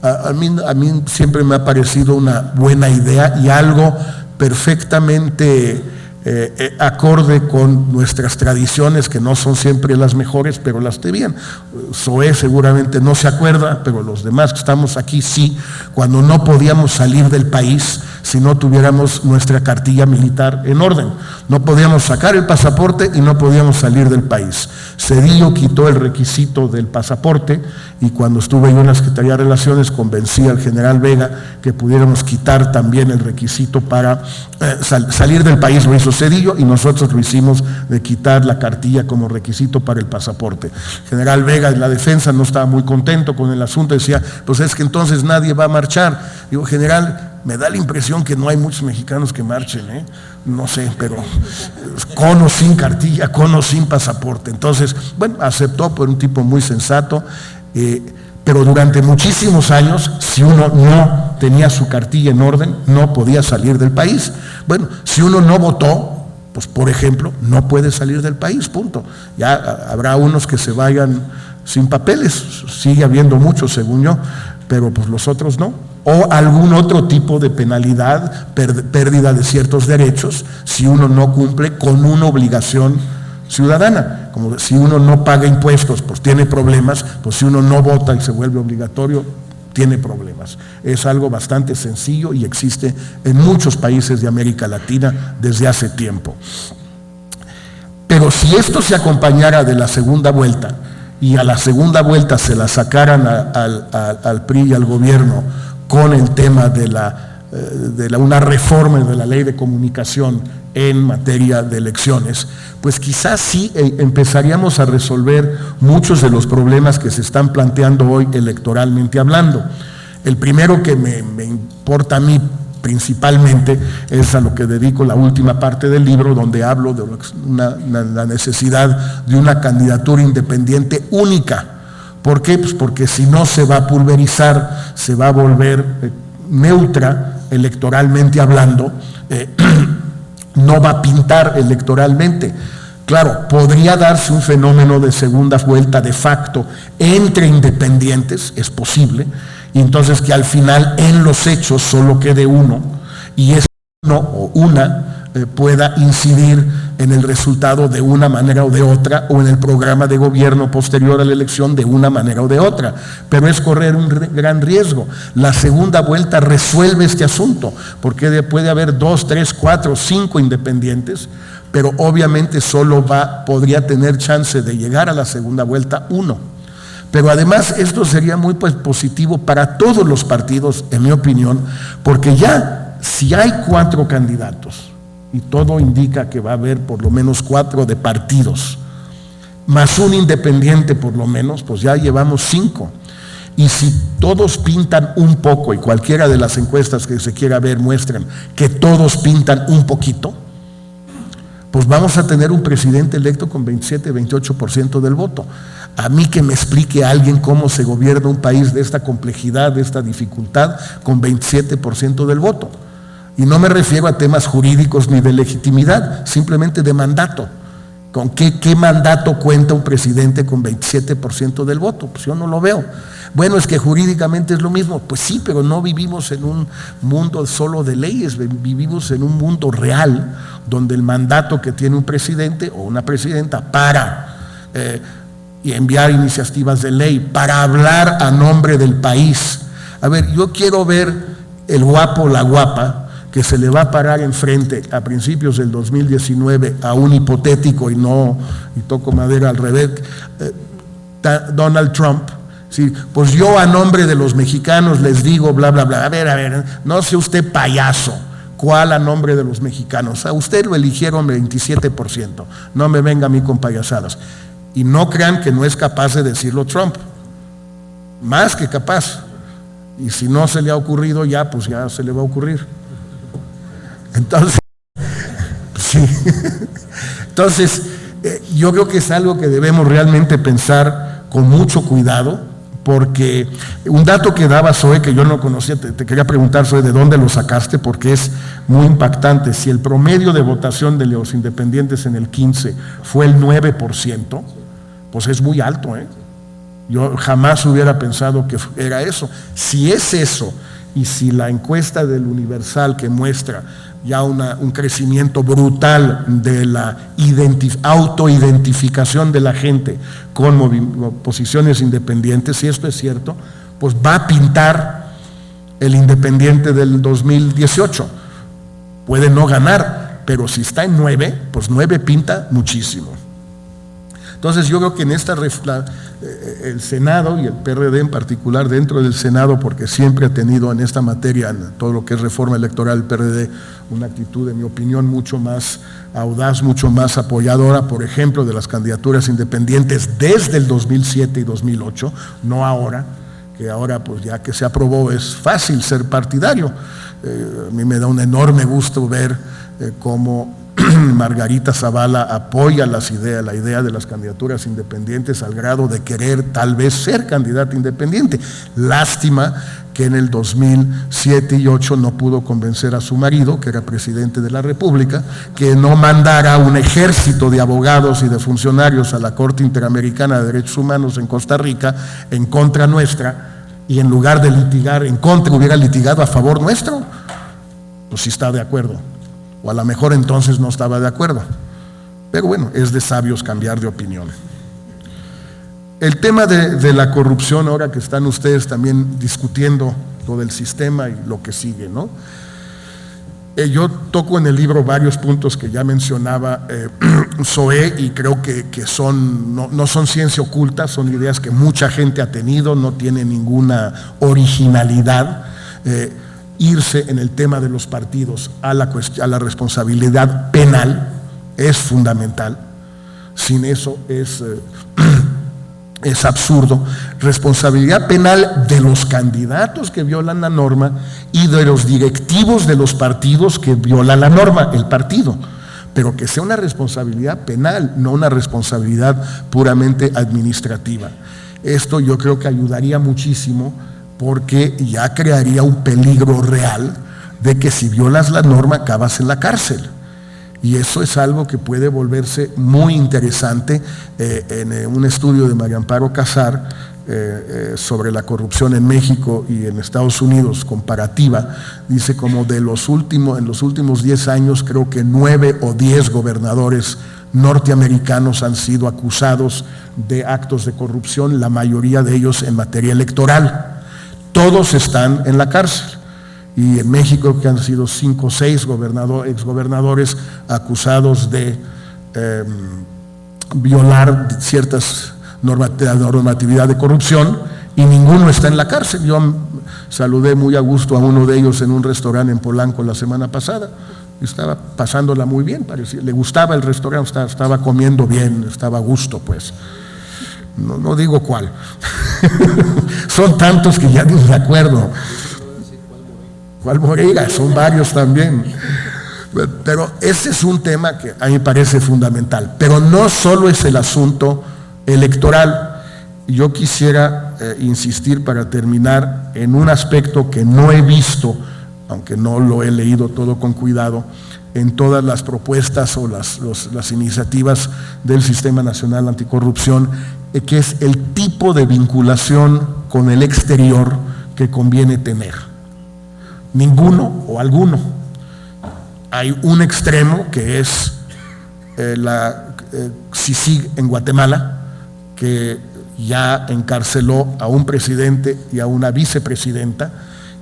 A mí siempre me ha parecido una buena idea y algo perfectamente acorde con nuestras tradiciones, que no son siempre las mejores, pero las tenían. Zoé seguramente no se acuerda, pero los demás que estamos aquí sí, cuando no podíamos salir del país si no tuviéramos nuestra cartilla militar en orden. No podíamos sacar el pasaporte y no podíamos salir del país. Zedillo quitó el requisito del pasaporte y cuando estuve yo en la Secretaría de Relaciones convencí al general Vega que pudiéramos quitar también el requisito para salir del país. Lo hizo Zedillo y nosotros lo hicimos de quitar la cartilla como requisito para el pasaporte. El general Vega en la defensa no estaba muy contento con el asunto, decía, pues es que entonces nadie va a marchar. Digo, general, me da la impresión que no hay muchos mexicanos que marchen, no sé, pero con o sin cartilla, con o sin pasaporte. Entonces, bueno, aceptó por un tipo muy sensato, pero durante muchísimos años, si uno no tenía su cartilla en orden, no podía salir del país. Bueno, si uno no votó, pues por ejemplo, no puede salir del país, punto. Ya habrá unos que se vayan sin papeles, sigue habiendo muchos según yo, pero pues los otros no. O algún otro tipo de penalidad, pérdida de ciertos derechos, si uno no cumple con una obligación ciudadana. Como si uno no paga impuestos, pues tiene problemas, pues si uno no vota y se vuelve obligatorio, tiene problemas. Es algo bastante sencillo y existe en muchos países de América Latina desde hace tiempo. Pero si esto se acompañara de la segunda vuelta, y a la segunda vuelta se la sacaran al PRI y al gobierno con el tema de una reforma de la ley de comunicación en materia de elecciones, pues quizás sí empezaríamos a resolver muchos de los problemas que se están planteando hoy electoralmente hablando. El primero que me importa a mí principalmente es a lo que dedico la última parte del libro, donde hablo de la necesidad de una candidatura independiente única. ¿Por qué? Pues porque si no se va a pulverizar, se va a volver neutra electoralmente hablando, no va a pintar electoralmente. Claro, podría darse un fenómeno de segunda vuelta de facto entre independientes, es posible, y entonces que al final en los hechos solo quede uno, y ese uno o una pueda incidir en el resultado de una manera o de otra, o en el programa de gobierno posterior a la elección de una manera o de otra, pero es correr un gran riesgo. La segunda vuelta resuelve este asunto, porque puede haber 2, 3, 4, 5 independientes, pero obviamente solo podría tener chance de llegar a la segunda vuelta uno. Pero además esto sería muy positivo para todos los partidos, en mi opinión, porque ya si hay 4 candidatos, y todo indica que va a haber por lo menos 4 de partidos, más un independiente por lo menos, pues ya llevamos 5. Y si todos pintan un poco, y cualquiera de las encuestas que se quiera ver muestran que todos pintan un poquito, pues vamos a tener un presidente electo con 27, 28% del voto. A mí que me explique alguien cómo se gobierna un país de esta complejidad, de esta dificultad, con 27% del voto. Y no me refiero a temas jurídicos ni de legitimidad, simplemente de mandato. ¿Con qué mandato cuenta un presidente con 27% del voto? Pues yo no lo veo. Bueno, es que jurídicamente es lo mismo. Pues sí, pero no vivimos en un mundo solo de leyes, vivimos en un mundo real, donde el mandato que tiene un presidente o una presidenta para y enviar iniciativas de ley, para hablar a nombre del país. A ver, yo quiero ver el guapo o la guapa que se le va a parar enfrente a principios del 2019 a un hipotético, y toco madera al revés, Donald Trump. Sí, pues yo a nombre de los mexicanos les digo bla, bla, bla. A ver, no sea usted payaso. ¿Cuál a nombre de los mexicanos? A usted lo eligieron 27%. No me venga a mí con payasadas. Y no crean que no es capaz de decirlo Trump. Más que capaz. Y si no se le ha ocurrido ya, pues ya se le va a ocurrir. Entonces, sí. Entonces, yo creo que es algo que debemos realmente pensar con mucho cuidado, porque un dato que daba Zoe, que yo no conocía, te quería preguntar, Zoe, ¿de dónde lo sacaste? Porque es muy impactante. Si el promedio de votación de los independientes en el 15 fue el 9%, pues es muy alto, ¿eh? Yo jamás hubiera pensado que era eso. Si es eso, y si la encuesta del Universal que muestra ya un crecimiento brutal de la autoidentificación de la gente con posiciones independientes, si esto es cierto, pues va a pintar el independiente del 2018. Puede no ganar, pero si está en 9, pues 9 pinta muchísimo. Entonces yo creo que en esta el Senado y el PRD en particular, dentro del Senado, porque siempre ha tenido en esta materia, en todo lo que es reforma electoral, el PRD, una actitud, en mi opinión, mucho más audaz, mucho más apoyadora, por ejemplo, de las candidaturas independientes desde el 2007 y 2008, no ahora, que ahora pues ya que se aprobó es fácil ser partidario. A mí me da un enorme gusto ver cómo Margarita Zavala apoya la idea de las candidaturas independientes al grado de querer tal vez ser candidata independiente. Lástima que en el 2007 y 2008 no pudo convencer a su marido, que era presidente de la República, que no mandara un ejército de abogados y de funcionarios a la Corte Interamericana de Derechos Humanos en Costa Rica en contra nuestra, y en lugar de litigar en contra hubiera litigado a favor nuestro. Pues sí está de acuerdo. O a lo mejor entonces no estaba de acuerdo. Pero bueno, es de sabios cambiar de opinión. El tema de la corrupción, ahora que están ustedes también discutiendo lo del sistema y lo que sigue, ¿no? Yo toco en el libro varios puntos que ya mencionaba Zoe, y creo que no son ciencia oculta, son ideas que mucha gente ha tenido, no tiene ninguna originalidad. Irse en el tema de los partidos a la responsabilidad penal es fundamental. Sin eso es absurdo. Responsabilidad penal de los candidatos que violan la norma y de los directivos de los partidos que violan la norma, el partido. Pero que sea una responsabilidad penal, no una responsabilidad puramente administrativa. Esto yo creo que ayudaría muchísimo, porque ya crearía un peligro real de que si violas la norma acabas en la cárcel. Y eso es algo que puede volverse muy interesante. En un estudio de María Amparo Casar sobre la corrupción en México y en Estados Unidos, comparativa, dice como en los últimos 10 años creo que 9 o 10 gobernadores norteamericanos han sido acusados de actos de corrupción, la mayoría de ellos en materia electoral. Todos están en la cárcel. Y en México que han sido 5 o 6 exgobernadores acusados de violar ciertas normatividad de corrupción, y ninguno está en la cárcel. Yo saludé muy a gusto a uno de ellos en un restaurante en Polanco la semana pasada. Estaba pasándola muy bien, parecía, le gustaba el restaurante, estaba comiendo bien, estaba a gusto, pues. No digo cuál. Son tantos que ya ni me acuerdo. ¿Cuál Moreira? Son varios también. Pero ese es un tema que a mí me parece fundamental. Pero no solo es el asunto electoral. Yo quisiera insistir para terminar en un aspecto que no he visto, aunque no lo he leído todo con cuidado, en todas las propuestas o las iniciativas del Sistema Nacional Anticorrupción, que es el tipo de vinculación con el exterior que conviene tener. Ninguno o alguno. Hay un extremo que es la CICIG en Guatemala, que ya encarceló a un presidente y a una vicepresidenta,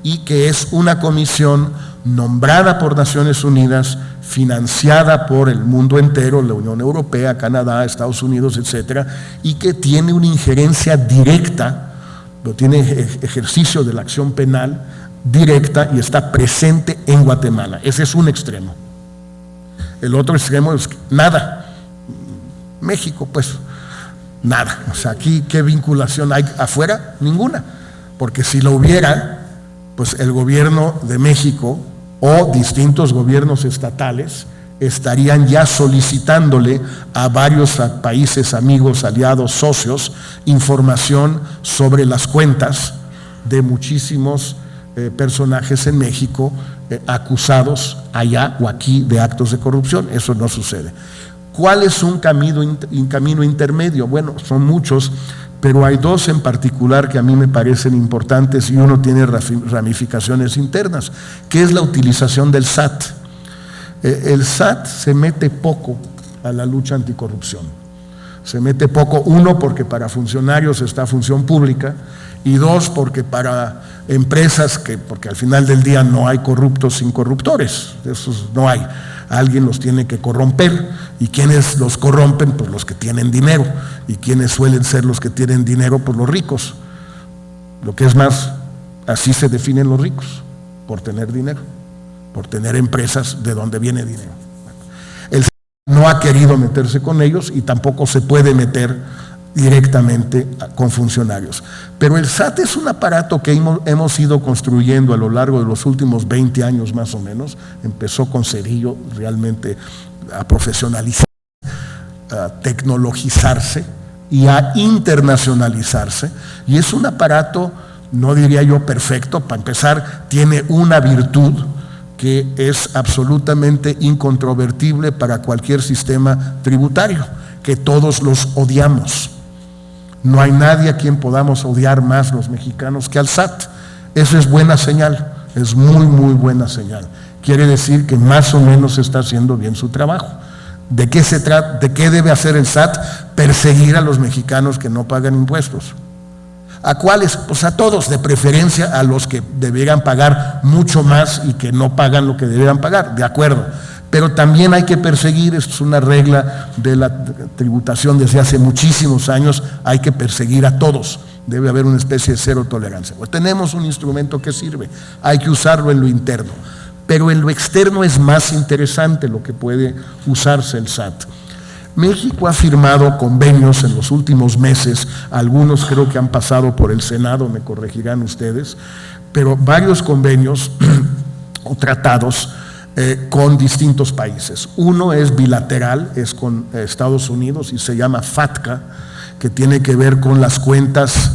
y que es una comisión nombrada por Naciones Unidas, financiada por el mundo entero, la Unión Europea, Canadá, Estados Unidos, etcétera, y que tiene una injerencia directa, tiene ejercicio de la acción penal directa y está presente en Guatemala. Ese es un extremo. El otro extremo es nada. México, pues, nada. O sea, aquí, ¿qué vinculación hay afuera? Ninguna. Porque si lo hubiera, pues el gobierno de México o distintos gobiernos estatales estarían ya solicitándole a varios países amigos, aliados, socios, información sobre las cuentas de muchísimos personajes en México acusados allá o aquí de actos de corrupción. Eso no sucede. ¿Cuál es un camino intermedio? Bueno, son muchos, pero hay dos en particular que a mí me parecen importantes y uno tiene ramificaciones internas, que es la utilización del SAT. El SAT se mete poco a la lucha anticorrupción. Se mete poco, uno, porque para funcionarios está función pública, y dos, porque para empresas, porque al final del día no hay corruptos sin corruptores, esos no hay. Alguien los tiene que corromper, y quienes los corrompen, pues los que tienen dinero, y quienes suelen ser los que tienen dinero, pues los ricos. Lo que es más, así se definen los ricos, por tener dinero, por tener empresas de donde viene dinero. El no ha querido meterse con ellos y tampoco se puede meter directamente con funcionarios. Pero el SAT es un aparato que hemos ido construyendo a lo largo de los últimos 20 años más o menos. Empezó con Cedillo realmente a profesionalizarse, a tecnologizarse y a internacionalizarse. Y es un aparato, no diría yo perfecto, para empezar, tiene una virtud que es absolutamente incontrovertible para cualquier sistema tributario, que todos los odiamos. No hay nadie a quien podamos odiar más los mexicanos que al SAT. Eso es buena señal, es muy, muy buena señal. Quiere decir que más o menos está haciendo bien su trabajo. ¿De qué se trata? ¿De qué debe hacer el SAT? Perseguir a los mexicanos que no pagan impuestos. ¿A cuáles? Pues a todos, de preferencia a los que deberían pagar mucho más y que no pagan lo que deberían pagar, de acuerdo. Pero también hay que perseguir, esto es una regla de la tributación desde hace muchísimos años, hay que perseguir a todos. Debe haber una especie de cero tolerancia. Pues tenemos un instrumento que sirve, hay que usarlo en lo interno. Pero en lo externo es más interesante lo que puede usarse el SAT. México ha firmado convenios en los últimos meses, algunos creo que han pasado por el Senado, me corregirán ustedes, pero varios convenios o tratados con distintos países. Uno es bilateral, es con Estados Unidos y se llama FATCA, que tiene que ver con las cuentas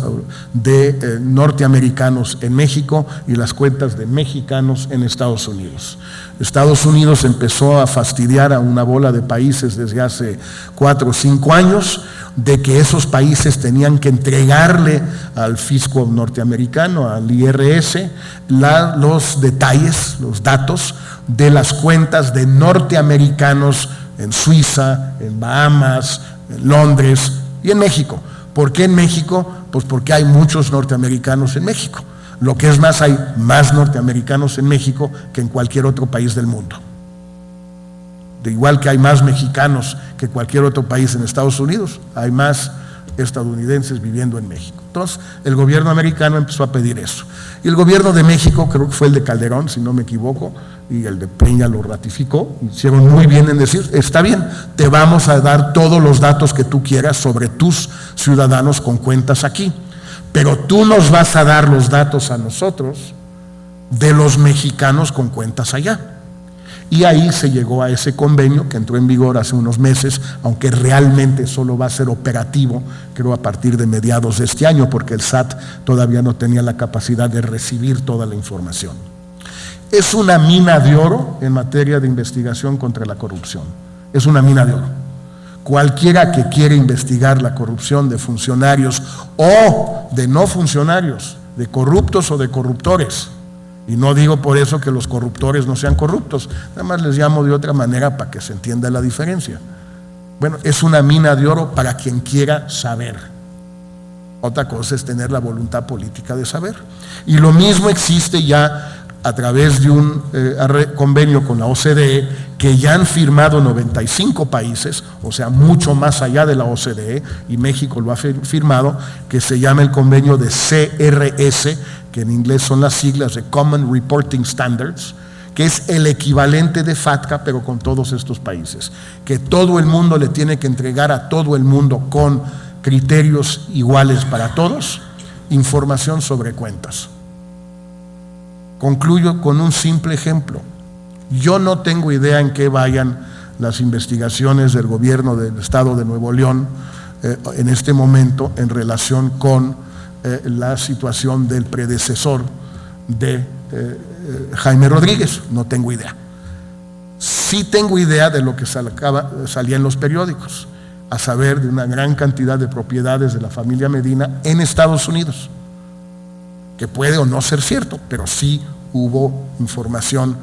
de norteamericanos en México y las cuentas de mexicanos en Estados Unidos. Estados Unidos empezó a fastidiar a una bola de países desde hace 4 o 5 años de que esos países tenían que entregarle al fisco norteamericano, al IRS, los detalles, los datos de las cuentas de norteamericanos en Suiza, en Bahamas, en Londres y en México. ¿Por qué en México? Pues porque hay muchos norteamericanos en México. Lo que es más, hay más norteamericanos en México que en cualquier otro país del mundo. De igual que hay más mexicanos que cualquier otro país en Estados Unidos, hay más estadounidenses viviendo en México. Entonces, el gobierno americano empezó a pedir eso. Y el gobierno de México, creo que fue el de Calderón, si no me equivoco, y el de Peña lo ratificó, hicieron muy bien en decir, está bien, te vamos a dar todos los datos que tú quieras sobre tus ciudadanos con cuentas aquí, pero tú nos vas a dar los datos a nosotros de los mexicanos con cuentas allá. Y ahí se llegó a ese convenio que entró en vigor hace unos meses, aunque realmente solo va a ser operativo, creo a partir de mediados de este año, porque el SAT todavía no tenía la capacidad de recibir toda la información. Es una mina de oro en materia de investigación contra la corrupción. Es una mina de oro. cualquiera que quiera investigar la corrupción de funcionarios o de no funcionarios, de corruptos o de corruptores, y no digo por eso que los corruptores no sean corruptos, nada más les llamo de otra manera para que se entienda la diferencia. Bueno, es una mina de oro para quien quiera saber. Otra cosa es tener la voluntad política de saber. Y lo mismo existe ya a través de un convenio con la OCDE, que ya han firmado 95 países, o sea, mucho más allá de la OCDE, y México lo ha firmado, que se llama el convenio de CRS, que en inglés son las siglas de Common Reporting Standards, que es el equivalente de FATCA, pero con todos estos países, que todo el mundo le tiene que entregar a todo el mundo con criterios iguales para todos, información sobre cuentas. Concluyo con un simple ejemplo. Yo no tengo idea en qué vayan las investigaciones del gobierno del Estado de Nuevo León en este momento en relación con la situación del predecesor de Jaime Rodríguez. No tengo idea. Sí tengo idea de lo que salía en los periódicos, a saber, de una gran cantidad de propiedades de la familia Medina en Estados Unidos, que puede o no ser cierto, pero sí hubo información.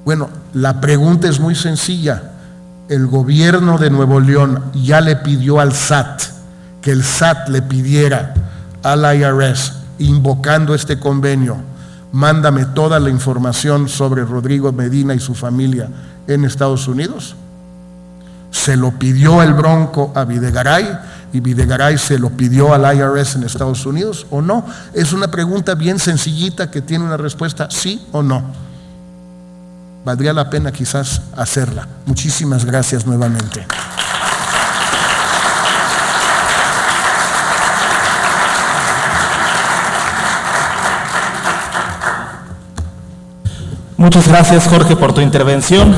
Bueno, la pregunta es muy sencilla. El gobierno de Nuevo León ya le pidió al SAT que el SAT le pidiera al IRS, invocando este convenio, mándame toda la información sobre Rodrigo Medina y su familia en Estados Unidos. Se lo pidió el Bronco a Videgaray y Videgaray se lo pidió al IRS en Estados Unidos, ¿o no? Es una pregunta bien sencillita que tiene una respuesta sí o no. Valdría la pena quizás hacerla. Muchísimas gracias nuevamente. Muchas gracias, Jorge, por tu intervención.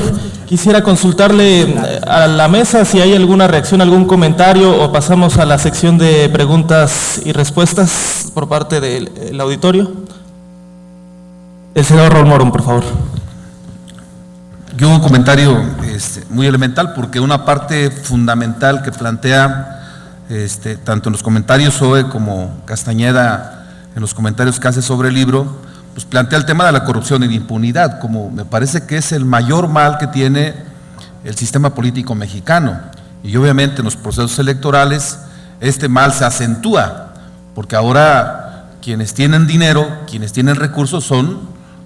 Quisiera consultarle a la mesa si hay alguna reacción, algún comentario, o pasamos a la sección de preguntas y respuestas por parte del auditorio. El senador Raúl Morón, por favor. Yo un comentario muy elemental, porque una parte fundamental que plantea tanto en los comentarios Zoe como Castañeda en los comentarios que hace sobre el libro, pues plantea el tema de la corrupción y la impunidad, como me parece que es el mayor mal que tiene el sistema político mexicano. Y obviamente en los procesos electorales este mal se acentúa, porque ahora quienes tienen dinero, quienes tienen recursos son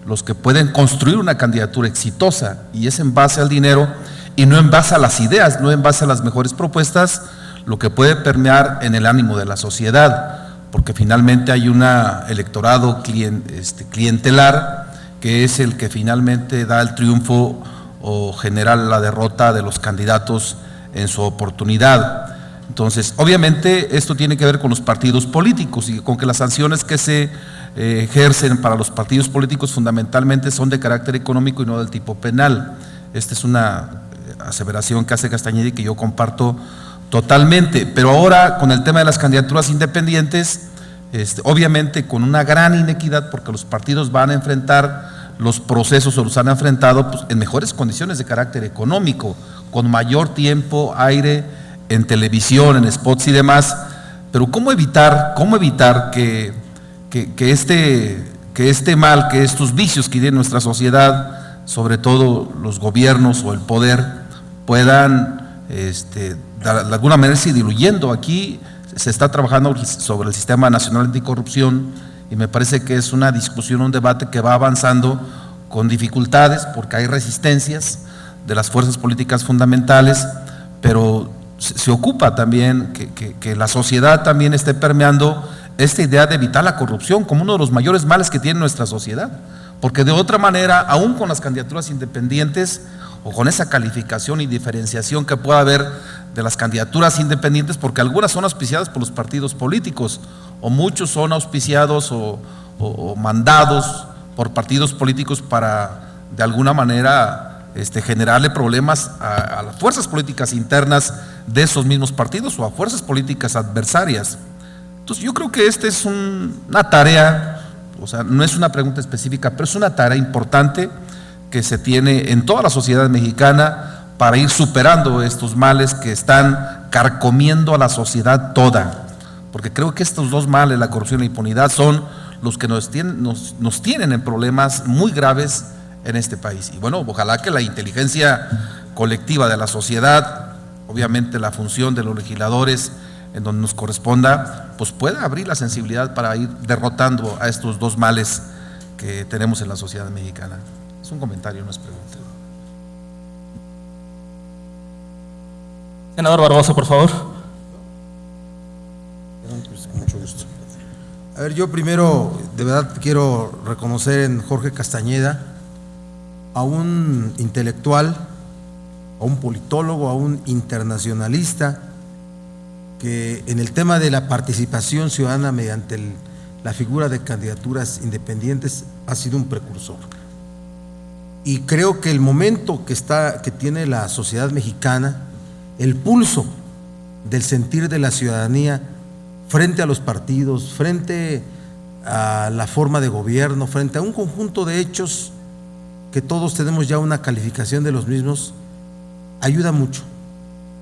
los que pueden construir una candidatura exitosa, y es en base al dinero y no en base a las ideas, no en base a las mejores propuestas, lo que puede permear en el ánimo de la sociedad, porque finalmente hay un electorado clientelar que es el que finalmente da el triunfo o genera la derrota de los candidatos en su oportunidad. Entonces, obviamente esto tiene que ver con los partidos políticos y con que las sanciones que se ejercen para los partidos políticos fundamentalmente son de carácter económico y no del tipo penal. Esta es una aseveración que hace Castañeda y que yo comparto totalmente. Pero ahora con el tema de las candidaturas independientes, obviamente con una gran inequidad, porque los partidos van a enfrentar los procesos o los han enfrentado pues, en mejores condiciones de carácter económico, con mayor tiempo, aire en televisión, en spots y demás. Pero ¿cómo evitar que este mal, que estos vicios que tiene nuestra sociedad, sobre todo los gobiernos o el poder, puedan de alguna manera ir diluyendo? Aquí se está trabajando sobre el Sistema Nacional Anticorrupción y me parece que es una discusión, un debate que va avanzando con dificultades porque hay resistencias de las fuerzas políticas fundamentales, pero se ocupa también que la sociedad también esté permeando esta idea de evitar la corrupción como uno de los mayores males que tiene nuestra sociedad, porque de otra manera, aún con las candidaturas independientes o con esa calificación y diferenciación que pueda haber de las candidaturas independientes, porque algunas son auspiciadas por los partidos políticos o muchos son auspiciados o mandados por partidos políticos para de alguna manera generarle problemas a las fuerzas políticas internas de esos mismos partidos o a fuerzas políticas adversarias. Entonces yo creo que esta es una tarea, o sea, no es una pregunta específica, pero es una tarea importante que se tiene en toda la sociedad mexicana para ir superando estos males que están carcomiendo a la sociedad toda. Porque creo que estos dos males, la corrupción y la impunidad, son los que nos tienen en problemas muy graves en este país. Y bueno, ojalá que la inteligencia colectiva de la sociedad, obviamente la función de los legisladores en donde nos corresponda, pues pueda abrir la sensibilidad para ir derrotando a estos dos males que tenemos en la sociedad mexicana. Es un comentario, no es pregunta. Senador Barbosa, por favor. Con mucho gusto. A ver, yo primero de verdad quiero reconocer en Jorge Castañeda a un intelectual, a un politólogo, a un internacionalista que en el tema de la participación ciudadana mediante la figura de candidaturas independientes ha sido un precursor. Y creo que el momento que tiene la sociedad mexicana, el pulso del sentir de la ciudadanía frente a los partidos, frente a la forma de gobierno, frente a un conjunto de hechos que todos tenemos ya una calificación de los mismos, ayuda mucho,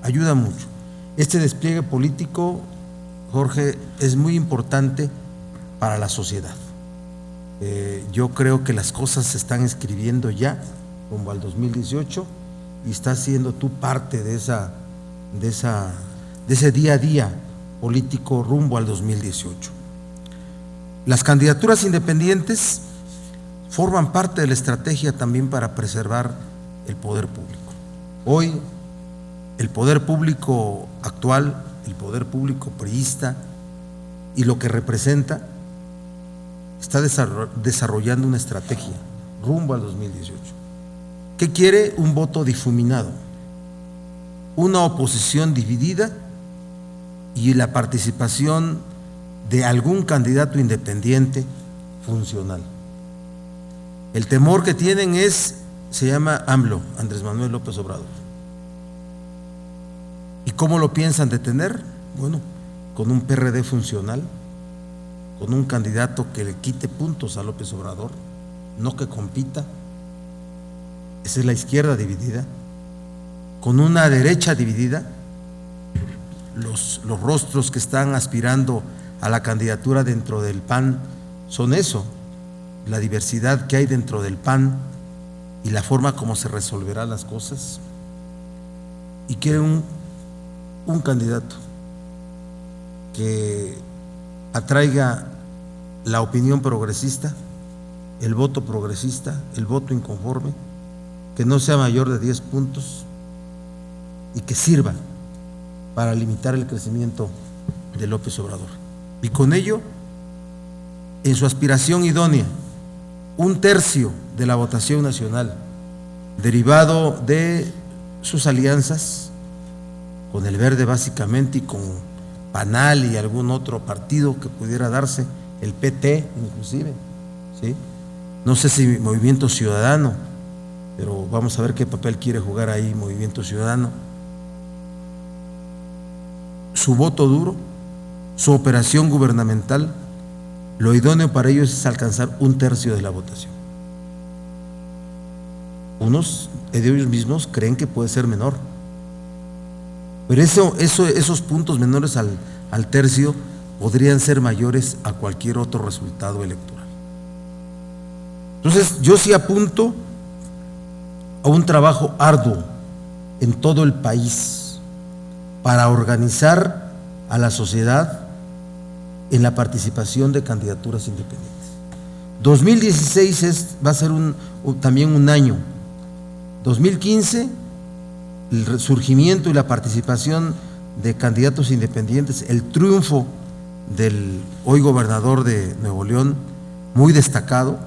ayuda mucho. Este despliegue político, Jorge, es muy importante para la sociedad. Yo creo que las cosas se están escribiendo ya rumbo al 2018 y estás siendo tú parte de ese día a día político rumbo al 2018. Las candidaturas independientes forman parte de la estrategia también para preservar el poder público. Hoy, el poder público actual, el poder público priista y lo que representa, está desarrollando una estrategia rumbo al 2018. ¿Qué quiere? Un voto difuminado, una oposición dividida y la participación de algún candidato independiente funcional. El temor que tienen se llama AMLO, Andrés Manuel López Obrador. ¿Y cómo lo piensan detener? Bueno, con un PRD funcional, con un candidato que le quite puntos a López Obrador, no que compita. Esa es la izquierda dividida, con una derecha dividida. Los rostros que están aspirando a la candidatura dentro del PAN son eso, la diversidad que hay dentro del PAN y la forma como se resolverán las cosas. Y quieren un candidato que atraiga la opinión progresista, el voto progresista, el voto inconforme, que no sea mayor de 10 puntos y que sirva para limitar el crecimiento de López Obrador. Y con ello, en su aspiración idónea, 1/3 de la votación nacional, derivado de sus alianzas con el Verde básicamente y con PANAL y algún otro partido que pudiera darse, el PT inclusive, ¿sí? No sé si Movimiento Ciudadano, pero vamos a ver qué papel quiere jugar ahí Movimiento Ciudadano. Su voto duro, su operación gubernamental, lo idóneo para ellos es alcanzar 1/3 de la votación. Unos de ellos mismos creen que puede ser menor, pero esos puntos menores al tercio podrían ser mayores a cualquier otro resultado electoral. Entonces, yo sí apunto a un trabajo arduo en todo el país para organizar a la sociedad en la participación de candidaturas independientes. 2016 va a ser también un año. 2015, el resurgimiento y la participación de candidatos independientes, el triunfo del hoy gobernador de Nuevo León, muy destacado.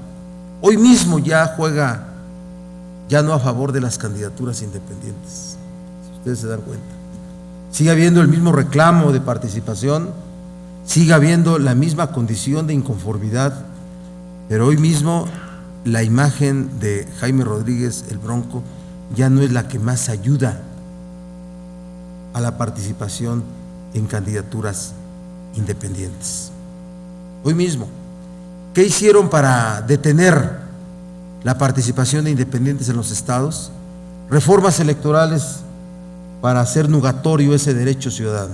Hoy mismo ya juega, ya no a favor de las candidaturas independientes, si ustedes se dan cuenta. Sigue habiendo el mismo reclamo de participación, sigue habiendo la misma condición de inconformidad, pero hoy mismo la imagen de Jaime Rodríguez, el Bronco, ya no es la que más ayuda a la participación en candidaturas independientes. Hoy mismo, ¿qué hicieron para detener la participación de independientes en los estados? reformas electorales para hacer nugatorio ese derecho ciudadano.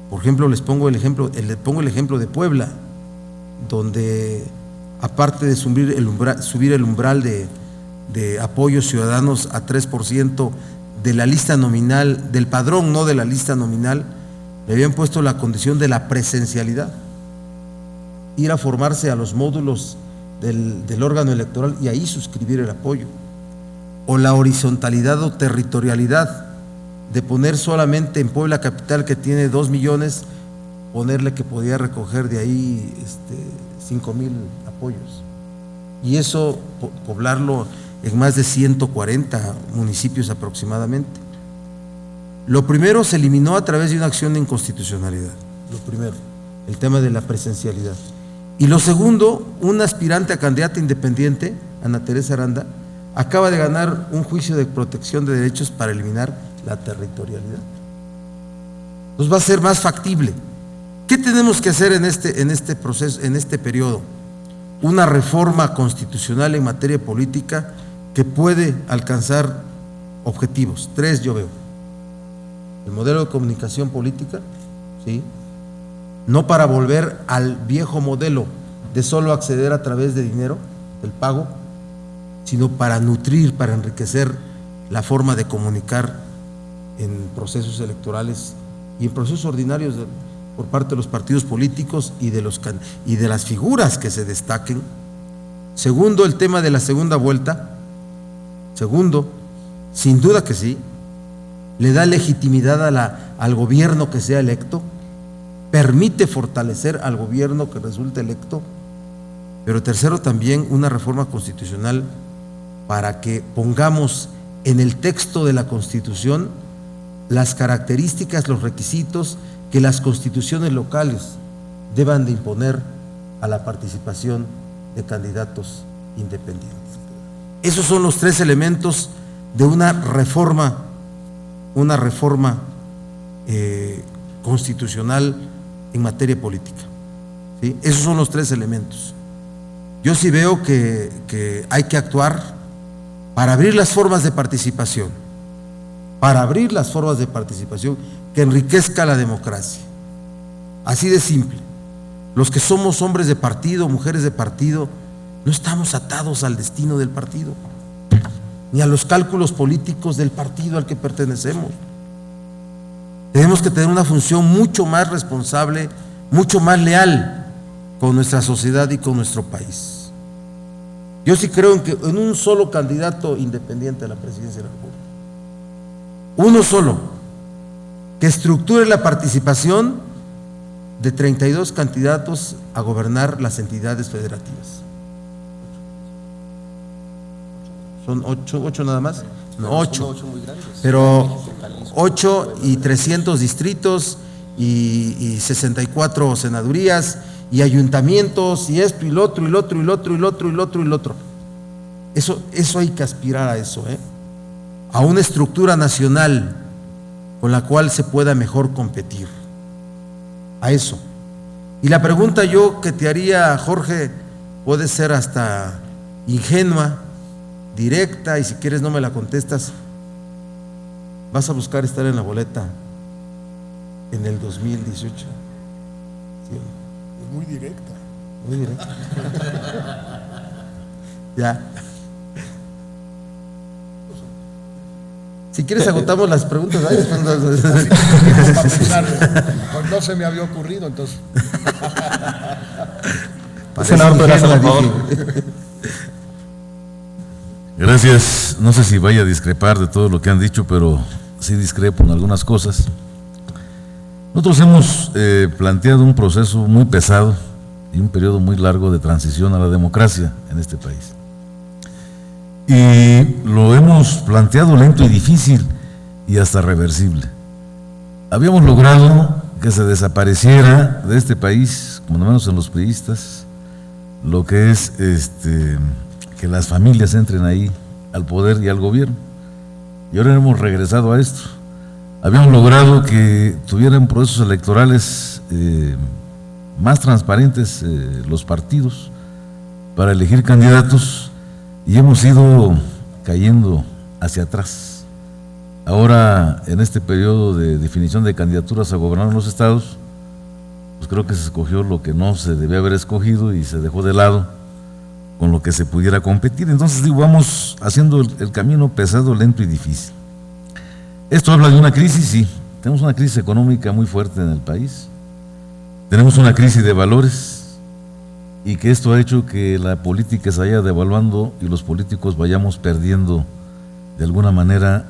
Por ejemplo, les pongo el ejemplo de Puebla, donde aparte de subir el umbral de apoyos ciudadanos a 3% de la lista nominal, del padrón, no de la lista nominal, le habían puesto la condición de la presencialidad, ir a formarse a los módulos del órgano electoral y ahí suscribir el apoyo, o la horizontalidad o territorialidad de poner solamente en Puebla capital, que tiene 2 millones, ponerle que podía recoger de ahí 5,000 apoyos, y eso poblarlo en más de 140 municipios aproximadamente. Lo primero se eliminó a través de una acción de inconstitucionalidad, lo primero, el tema de la presencialidad. Y lo segundo, un aspirante a candidata independiente, Ana Teresa Aranda, acaba de ganar un juicio de protección de derechos para eliminar la territorialidad. Entonces va a ser más factible. ¿Qué tenemos que hacer en este proceso, en este periodo? Una reforma constitucional en materia política que puede alcanzar objetivos. 3 yo veo. El modelo de comunicación política, ¿sí? No para volver al viejo modelo de solo acceder a través de dinero, del pago, sino para nutrir, para enriquecer la forma de comunicar en procesos electorales y en procesos ordinarios por parte de los partidos políticos y de las figuras que se destaquen. Segundo, el tema de la segunda vuelta. Segundo, sin duda que sí, le da legitimidad al gobierno que sea electo, permite fortalecer al gobierno que resulte electo, pero tercero, también una reforma constitucional para que pongamos en el texto de la Constitución las características, los requisitos que las constituciones locales deban de imponer a la participación de candidatos independientes. Esos son los 3 elementos de una reforma constitucional en materia política, ¿sí? Esos son los 3 elementos. Yo sí veo que hay que actuar para abrir las formas de participación, que enriquezca la democracia. Así de simple. Los que somos hombres de partido, mujeres de partido, no estamos atados al destino del partido, ni a los cálculos políticos del partido al que pertenecemos. Tenemos que tener una función mucho más responsable, mucho más leal con nuestra sociedad y con nuestro país. Yo sí creo en un solo candidato independiente a la presidencia de la República. Uno solo, que estructure la participación de 32 candidatos a gobernar las entidades federativas. ¿Son 8 nada más? No, 8. Pero 8 y 300 distritos y 64 senadurías y ayuntamientos y esto y lo otro y lo otro y lo otro y lo otro y lo otro y lo otro. Eso hay que aspirar a eso, a una estructura nacional con la cual se pueda mejor competir. A eso. Y la pregunta yo que te haría, Jorge, puede ser hasta ingenua, directa, y si quieres no me la contestas. ¿Vas a buscar estar en la boleta en el 2018? ¿Sí? Es muy directa. Muy directa. Ya. Si quieres agotamos las preguntas. Pues no se me había ocurrido, entonces. Senador Pedraza, por favor. Gracias. No sé si vaya a discrepar de todo lo que han dicho, pero sí discrepo en algunas cosas. Nosotros hemos planteado un proceso muy pesado y un periodo muy largo de transición a la democracia en este país. Y lo hemos planteado lento y difícil y hasta reversible. Habíamos logrado que se desapareciera de este país, como no menos en los priistas, lo que es que las familias entren ahí al poder y al gobierno. Y ahora hemos regresado a esto. Habíamos logrado que tuvieran procesos electorales más transparentes los partidos para elegir candidatos, y hemos sido cayendo hacia atrás. Ahora, en este periodo de definición de candidaturas a gobernar los estados, pues creo que se escogió lo que no se debía haber escogido y se dejó de lado con lo que se pudiera competir. Entonces, digo, vamos haciendo el camino pesado, lento y difícil. Esto habla de una crisis, sí. Tenemos una crisis económica muy fuerte en el país. Tenemos una crisis de valores y que esto ha hecho que la política se vaya devaluando y los políticos vayamos perdiendo de alguna manera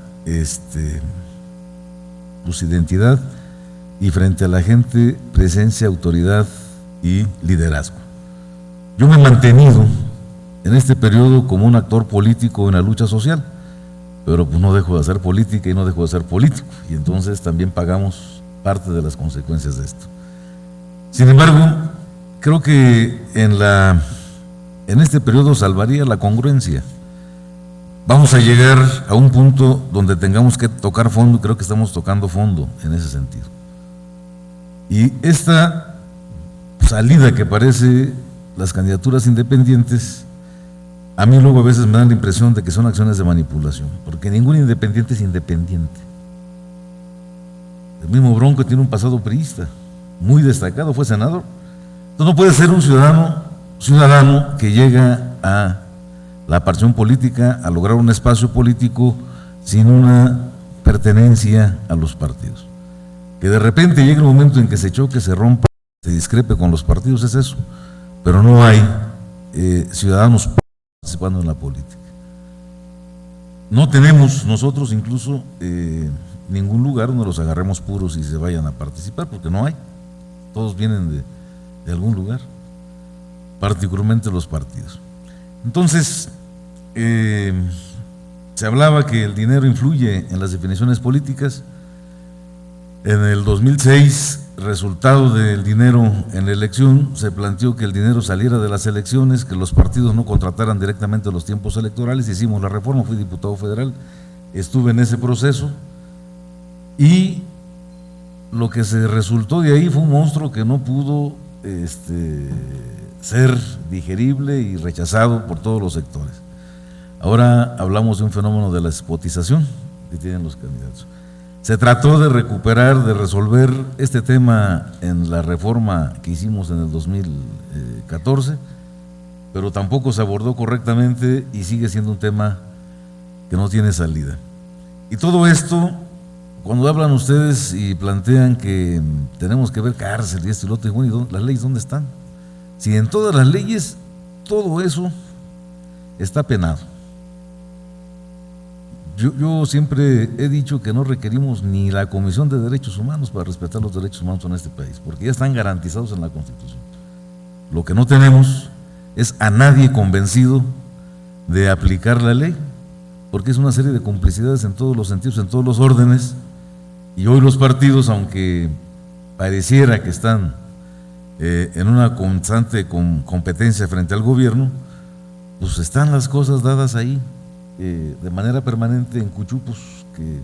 su identidad y frente a la gente presencia, autoridad y liderazgo. Yo me he mantenido en este periodo como un actor político en la lucha social, pero pues no dejo de hacer política y no dejo de ser político, y entonces también pagamos parte de las consecuencias de esto. Sin embargo, creo que en este periodo salvaría la congruencia. Vamos a llegar a un punto donde tengamos que tocar fondo, y creo que estamos tocando fondo en ese sentido. Y esta salida que parece las candidaturas independientes, a mí luego a veces me dan la impresión de que son acciones de manipulación, porque ningún independiente es independiente. El mismo Bronco tiene un pasado priista, muy destacado, fue senador. Entonces no puede ser un ciudadano que llega a la participación política, a lograr un espacio político sin una pertenencia a los partidos. Que de repente llegue el momento en que se choque, se rompa, se discrepe con los partidos, es eso, pero no hay ciudadanos participando en la política. No tenemos nosotros incluso ningún lugar donde los agarremos puros y se vayan a participar, porque no hay. Todos vienen de algún lugar, particularmente los partidos. Entonces, se hablaba que el dinero influye en las definiciones políticas. En el 2006, resultado del dinero en la elección, se planteó que el dinero saliera de las elecciones, que los partidos no contrataran directamente los tiempos electorales. Hicimos la reforma, fui diputado federal, estuve en ese proceso y lo que se resultó de ahí fue un monstruo que no pudo ser digerible y rechazado por todos los sectores. Ahora hablamos de un fenómeno de la despotización que tienen los candidatos. Se trató de recuperar, de resolver este tema en la reforma que hicimos en el 2014, pero tampoco se abordó correctamente y sigue siendo un tema que no tiene salida. Y todo esto, cuando hablan ustedes y plantean que tenemos que ver cárcel y esto y lo otro, bueno, ¿y las leyes dónde están? Si en todas las leyes todo eso está penado. Yo siempre he dicho que no requerimos ni la Comisión de Derechos Humanos para respetar los derechos humanos en este país, porque ya están garantizados en la Constitución. Lo que no tenemos es a nadie convencido de aplicar la ley, porque es una serie de complicidades en todos los sentidos, en todos los órdenes, y hoy los partidos, aunque pareciera que están en una constante competencia frente al gobierno, pues están las cosas dadas ahí de manera permanente en cuchupos que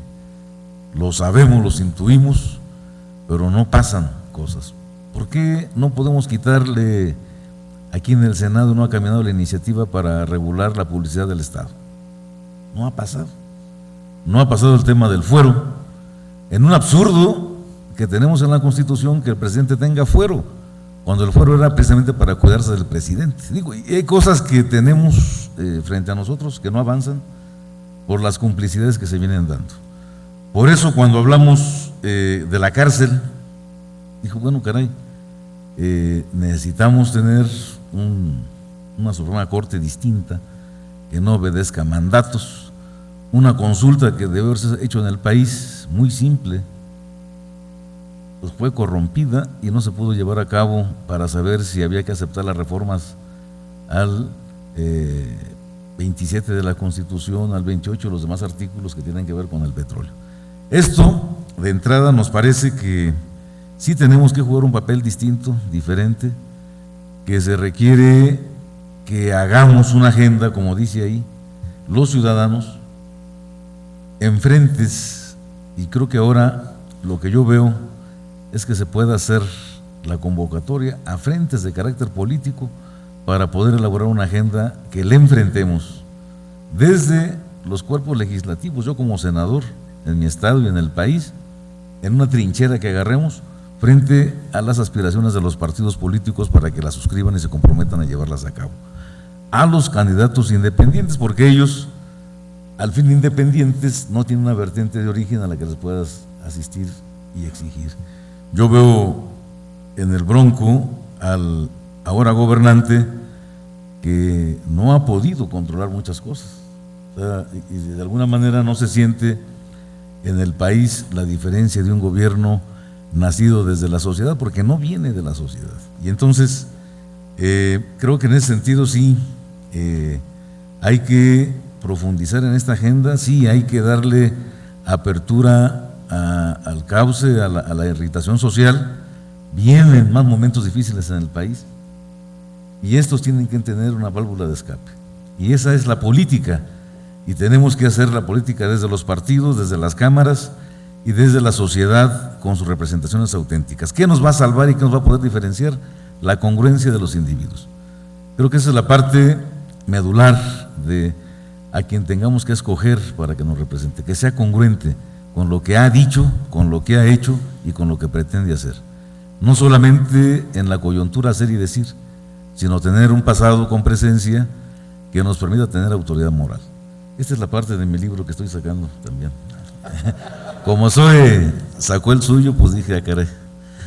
lo sabemos, los intuimos, pero no pasan cosas. ¿Por qué no podemos quitarle, aquí en el Senado no ha caminado la iniciativa para regular la publicidad del Estado? No ha pasado. No ha pasado el tema del fuero, en un absurdo que tenemos en la Constitución que el presidente tenga fuero, cuando el fuero era precisamente para cuidarse del presidente. Digo, y hay cosas que tenemos frente a nosotros que no avanzan por las complicidades que se vienen dando. Por eso cuando hablamos de la cárcel, dijo, bueno, caray, necesitamos tener una Suprema Corte distinta, que no obedezca mandatos, una consulta que debe haberse hecho en el país, muy simple, pues fue corrompida y no se pudo llevar a cabo para saber si había que aceptar las reformas al 27 de la Constitución, al 28, los demás artículos que tienen que ver con el petróleo. Esto, de entrada, nos parece que sí tenemos que jugar un papel distinto, diferente, que se requiere que hagamos una agenda, como dice ahí, los ciudadanos, en frentes, y creo que ahora lo que yo veo es que se pueda hacer la convocatoria a frentes de carácter político para poder elaborar una agenda que le enfrentemos desde los cuerpos legislativos, yo como senador en mi estado y en el país, en una trinchera que agarremos frente a las aspiraciones de los partidos políticos para que las suscriban y se comprometan a llevarlas a cabo. A los candidatos independientes, porque ellos, al fin de independientes, no tienen una vertiente de origen a la que les puedas asistir y exigir. Yo veo en el Bronco al ahora gobernante que no ha podido controlar muchas cosas. O sea, y de alguna manera no se siente en el país la diferencia de un gobierno nacido desde la sociedad, porque no viene de la sociedad. Y entonces, creo que en ese sentido sí, hay que profundizar en esta agenda, sí hay que darle apertura al cauce, a la irritación social. Vienen más momentos difíciles en el país y estos tienen que tener una válvula de escape. Y esa es la política, y tenemos que hacer la política desde los partidos, desde las cámaras y desde la sociedad con sus representaciones auténticas. ¿Qué nos va a salvar y qué nos va a poder diferenciar? La congruencia de los individuos. Creo que esa es la parte medular de a quien tengamos que escoger para que nos represente, que sea congruente con lo que ha dicho, con lo que ha hecho y con lo que pretende hacer. No solamente en la coyuntura hacer y decir, sino tener un pasado con presencia que nos permita tener autoridad moral. Esta es la parte de mi libro que estoy sacando también. Como Zoe sacó el suyo, pues dije, caray.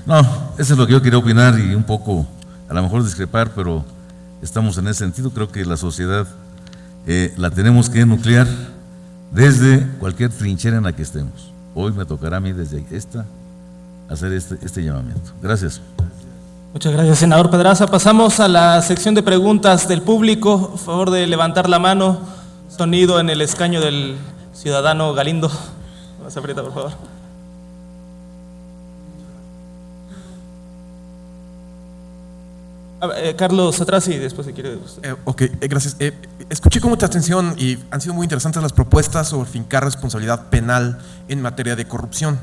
No, eso es lo que yo quería opinar y un poco, a lo mejor discrepar, pero estamos en ese sentido. Creo que la sociedad la tenemos que nuclear desde cualquier trinchera en la que estemos. Hoy me tocará a mí desde esta hacer este llamamiento. Gracias. Muchas gracias, senador Pedraza. Pasamos a la sección de preguntas del público. Por favor de levantar la mano. Sonido en el escaño del ciudadano Galindo. Más aprieta, por favor. Carlos atrás y después si quiere usted. Gracias. Escuché con mucha atención y han sido muy interesantes las propuestas sobre fincar responsabilidad penal en materia de corrupción.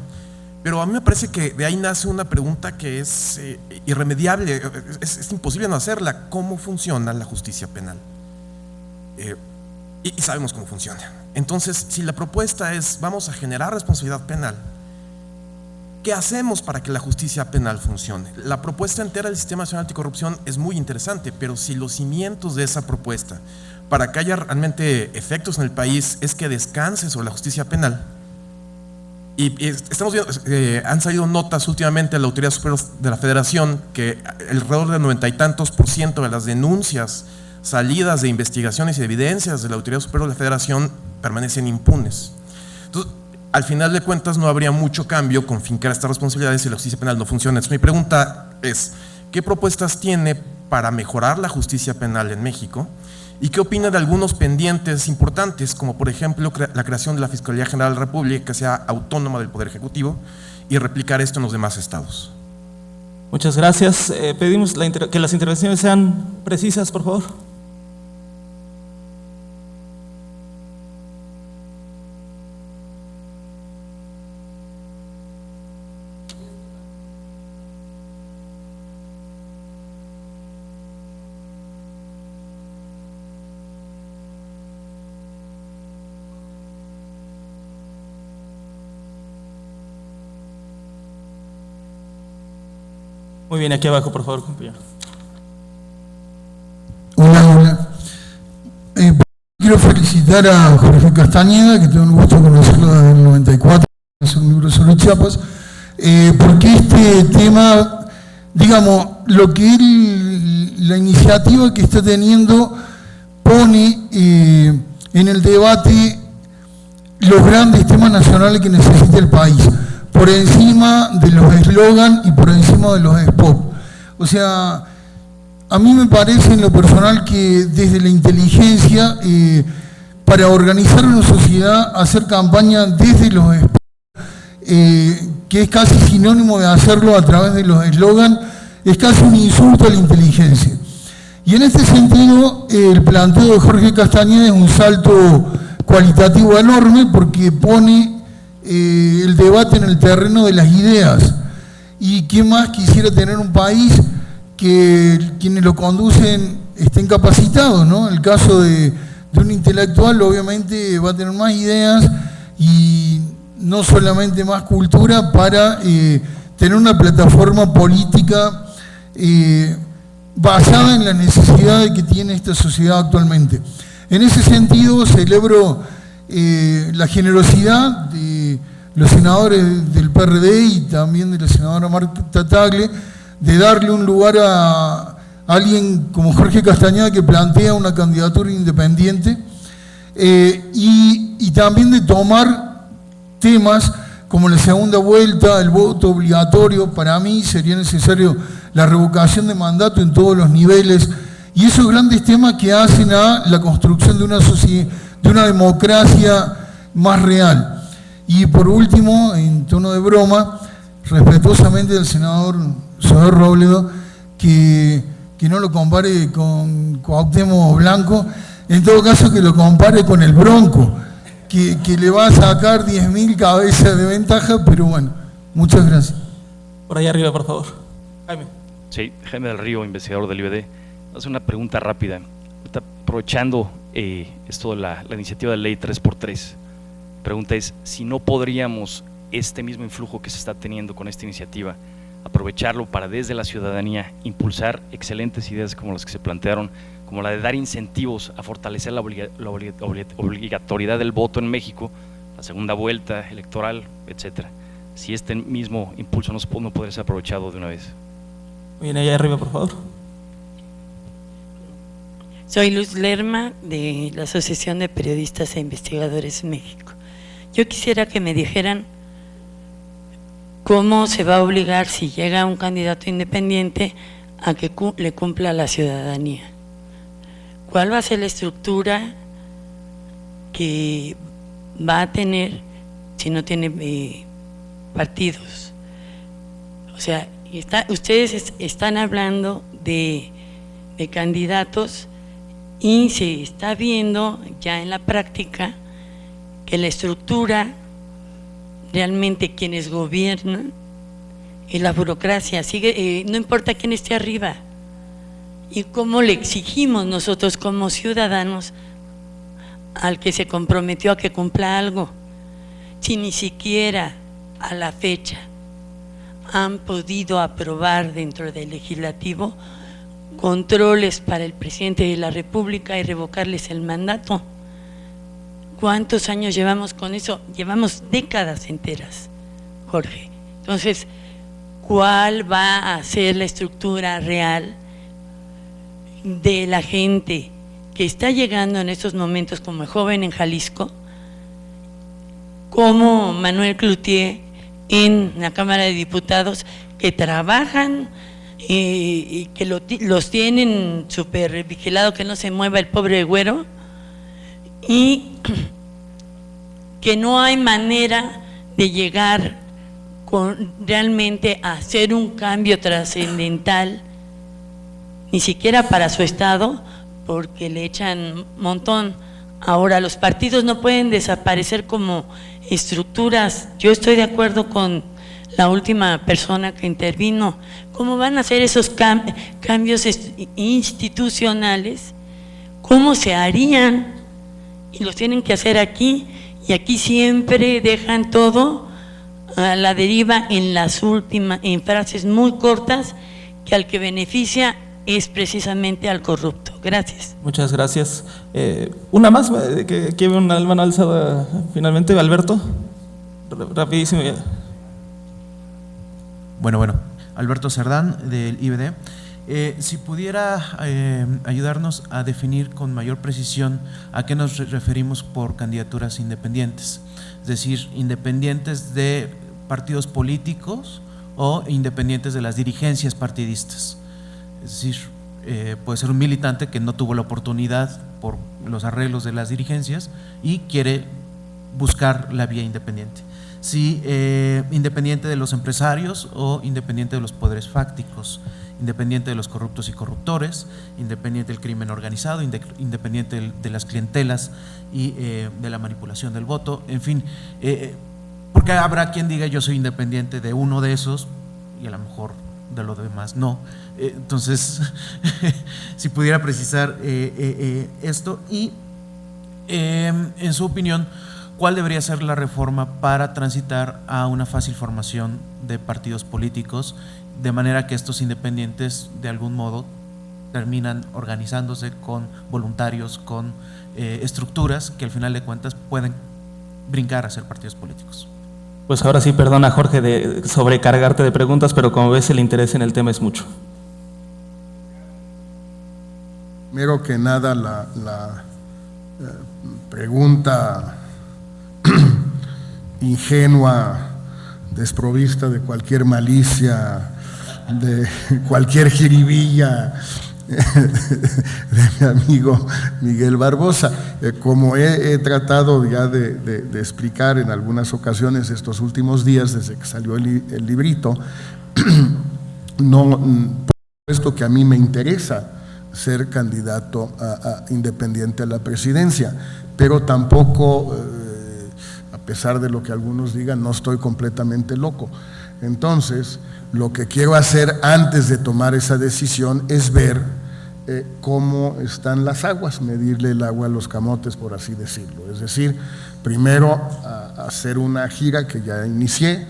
Pero a mí me parece que de ahí nace una pregunta que es irremediable, es imposible no hacerla. ¿Cómo funciona la justicia penal? Y sabemos cómo funciona. Entonces, si la propuesta es vamos a generar responsabilidad penal, ¿qué hacemos para que la justicia penal funcione? La propuesta entera del Sistema Nacional Anticorrupción es muy interesante, pero si los cimientos de esa propuesta para que haya realmente efectos en el país es que descanse sobre la justicia penal, y estamos viendo, han salido notas últimamente de la Autoridad Superior de la Federación que alrededor del 90 y tantos % de las denuncias salidas de investigaciones y de evidencias de la Autoridad Superior de la Federación permanecen impunes. Entonces, al final de cuentas no habría mucho cambio con fincar estas responsabilidades si la justicia penal no funciona. Entonces, mi pregunta es, ¿qué propuestas tiene para mejorar la justicia penal en México? ¿Y qué opina de algunos pendientes importantes, como por ejemplo la creación de la Fiscalía General de la República, que sea autónoma del Poder Ejecutivo, y replicar esto en los demás estados? Muchas gracias. Pedimos que las intervenciones sean precisas, por favor. Muy bien, aquí abajo, por favor, compañero. Hola. Quiero felicitar a Jorge Castañeda, que tengo el gusto de conocerlo desde el 94, es un libro sobre Chiapas, porque este tema, digamos, lo que la iniciativa que está teniendo pone en el debate los grandes temas nacionales que necesita el país, por encima de los eslogan y por encima de los spots. O sea, a mí me parece en lo personal que desde la inteligencia, para organizar una sociedad, hacer campaña desde los spots, que es casi sinónimo de hacerlo a través de los eslogan, es casi un insulto a la inteligencia. Y en este sentido, el planteo de Jorge Castañeda es un salto cualitativo enorme porque pone el debate en el terreno de las ideas. ¿Y quién más quisiera tener un país que quienes lo conducen estén capacitados, ¿no? El caso de de un intelectual obviamente va a tener más ideas y no solamente más cultura para tener una plataforma política basada en las necesidades que tiene esta sociedad actualmente. En ese sentido, celebro la generosidad de los senadores del PRD y también de la senadora Marta Tagle de darle un lugar a alguien como Jorge Castañeda, que plantea una candidatura independiente, y también de tomar temas como la segunda vuelta, el voto obligatorio. Para mí sería necesario la revocación de mandato en todos los niveles, y esos grandes temas que hacen a la construcción de una sociedad, de una democracia más real. Y por último, en tono de broma, respetuosamente del senador Robledo, que no lo compare con Cuauhtémoc Blanco, en todo caso que lo compare con el Bronco, que le va a sacar 10.000 cabezas de ventaja, pero bueno, muchas gracias. Por ahí arriba, por favor. Jaime. Sí, Jaime del Río, investigador del IBD. Hace una pregunta rápida. Aprovechando esto de la iniciativa de ley 3x3, la pregunta es si no podríamos este mismo influjo que se está teniendo con esta iniciativa, aprovecharlo para desde la ciudadanía impulsar excelentes ideas como las que se plantearon, como la de dar incentivos a fortalecer la obligatoriedad del voto en México, la segunda vuelta electoral, etcétera. Si este mismo impulso no podría ser aprovechado de una vez. Bien, allá arriba, por favor. Soy Luz Lerma, de la Asociación de Periodistas e Investigadores México. Yo quisiera que me dijeran cómo se va a obligar, si llega un candidato independiente, a que le cumpla a la ciudadanía. ¿Cuál va a ser la estructura que va a tener si no tiene partidos? O sea, ustedes están hablando de candidatos, y se está viendo ya en la práctica que la estructura, realmente quienes gobiernan, y la burocracia sigue, no importa quién esté arriba. Y cómo le exigimos nosotros como ciudadanos al que se comprometió a que cumpla algo, si ni siquiera a la fecha han podido aprobar dentro del legislativo controles para el presidente de la República y revocarles el mandato. ¿Cuántos años llevamos con eso? Llevamos décadas enteras, Jorge. Entonces, ¿cuál va a ser la estructura real de la gente que está llegando en estos momentos como el joven en Jalisco, como Manuel Cloutier en la Cámara de Diputados, que trabajan y que los tienen súper vigilado, que no se mueva el pobre güero, y que no hay manera de llegar realmente a hacer un cambio trascendental, ni siquiera para su estado, porque le echan montón. Ahora, los partidos no pueden desaparecer como estructuras. Yo estoy de acuerdo con la última persona que intervino. ¿Cómo van a hacer esos cambios institucionales? ¿Cómo se harían? Y los tienen que hacer aquí, y aquí siempre dejan todo a la deriva en frases muy cortas, que al que beneficia es precisamente al corrupto. Gracias. Muchas gracias. Una más, que veo una mano alzada finalmente, Alberto. Rapidísimo. Bueno, Alberto Cerdán, del IBD. Si pudiera ayudarnos a definir con mayor precisión a qué nos referimos por candidaturas independientes, es decir, independientes de partidos políticos o independientes de las dirigencias partidistas. Es decir, puede ser un militante que no tuvo la oportunidad por los arreglos de las dirigencias y quiere buscar la vía independiente. Sí, independiente de los empresarios o independiente de los poderes fácticos, independiente de los corruptos y corruptores, independiente del crimen organizado, independiente de las clientelas y de la manipulación del voto, en fin, porque habrá quien diga yo soy independiente de uno de esos y a lo mejor de lo demás no. Entonces, si pudiera precisar esto. Y En su opinión, ¿cuál debería ser la reforma para transitar a una fácil formación de partidos políticos, de manera que estos independientes de algún modo terminan organizándose con voluntarios, con estructuras que al final de cuentas pueden brincar a ser partidos políticos? Pues ahora sí, perdona Jorge de sobrecargarte de preguntas, pero como ves el interés en el tema es mucho. Primero que nada, la pregunta ingenua, desprovista de cualquier malicia, de cualquier jiribilla de mi amigo Miguel Barbosa. Como he tratado ya de explicar en algunas ocasiones estos últimos días, desde que salió el librito, no, por supuesto que a mí me interesa ser candidato independiente a la presidencia, pero tampoco, a pesar de lo que algunos digan, no estoy completamente loco. Entonces, lo que quiero hacer antes de tomar esa decisión es ver cómo están las aguas, medirle el agua a los camotes, por así decirlo. Es decir, primero hacer una gira que ya inicié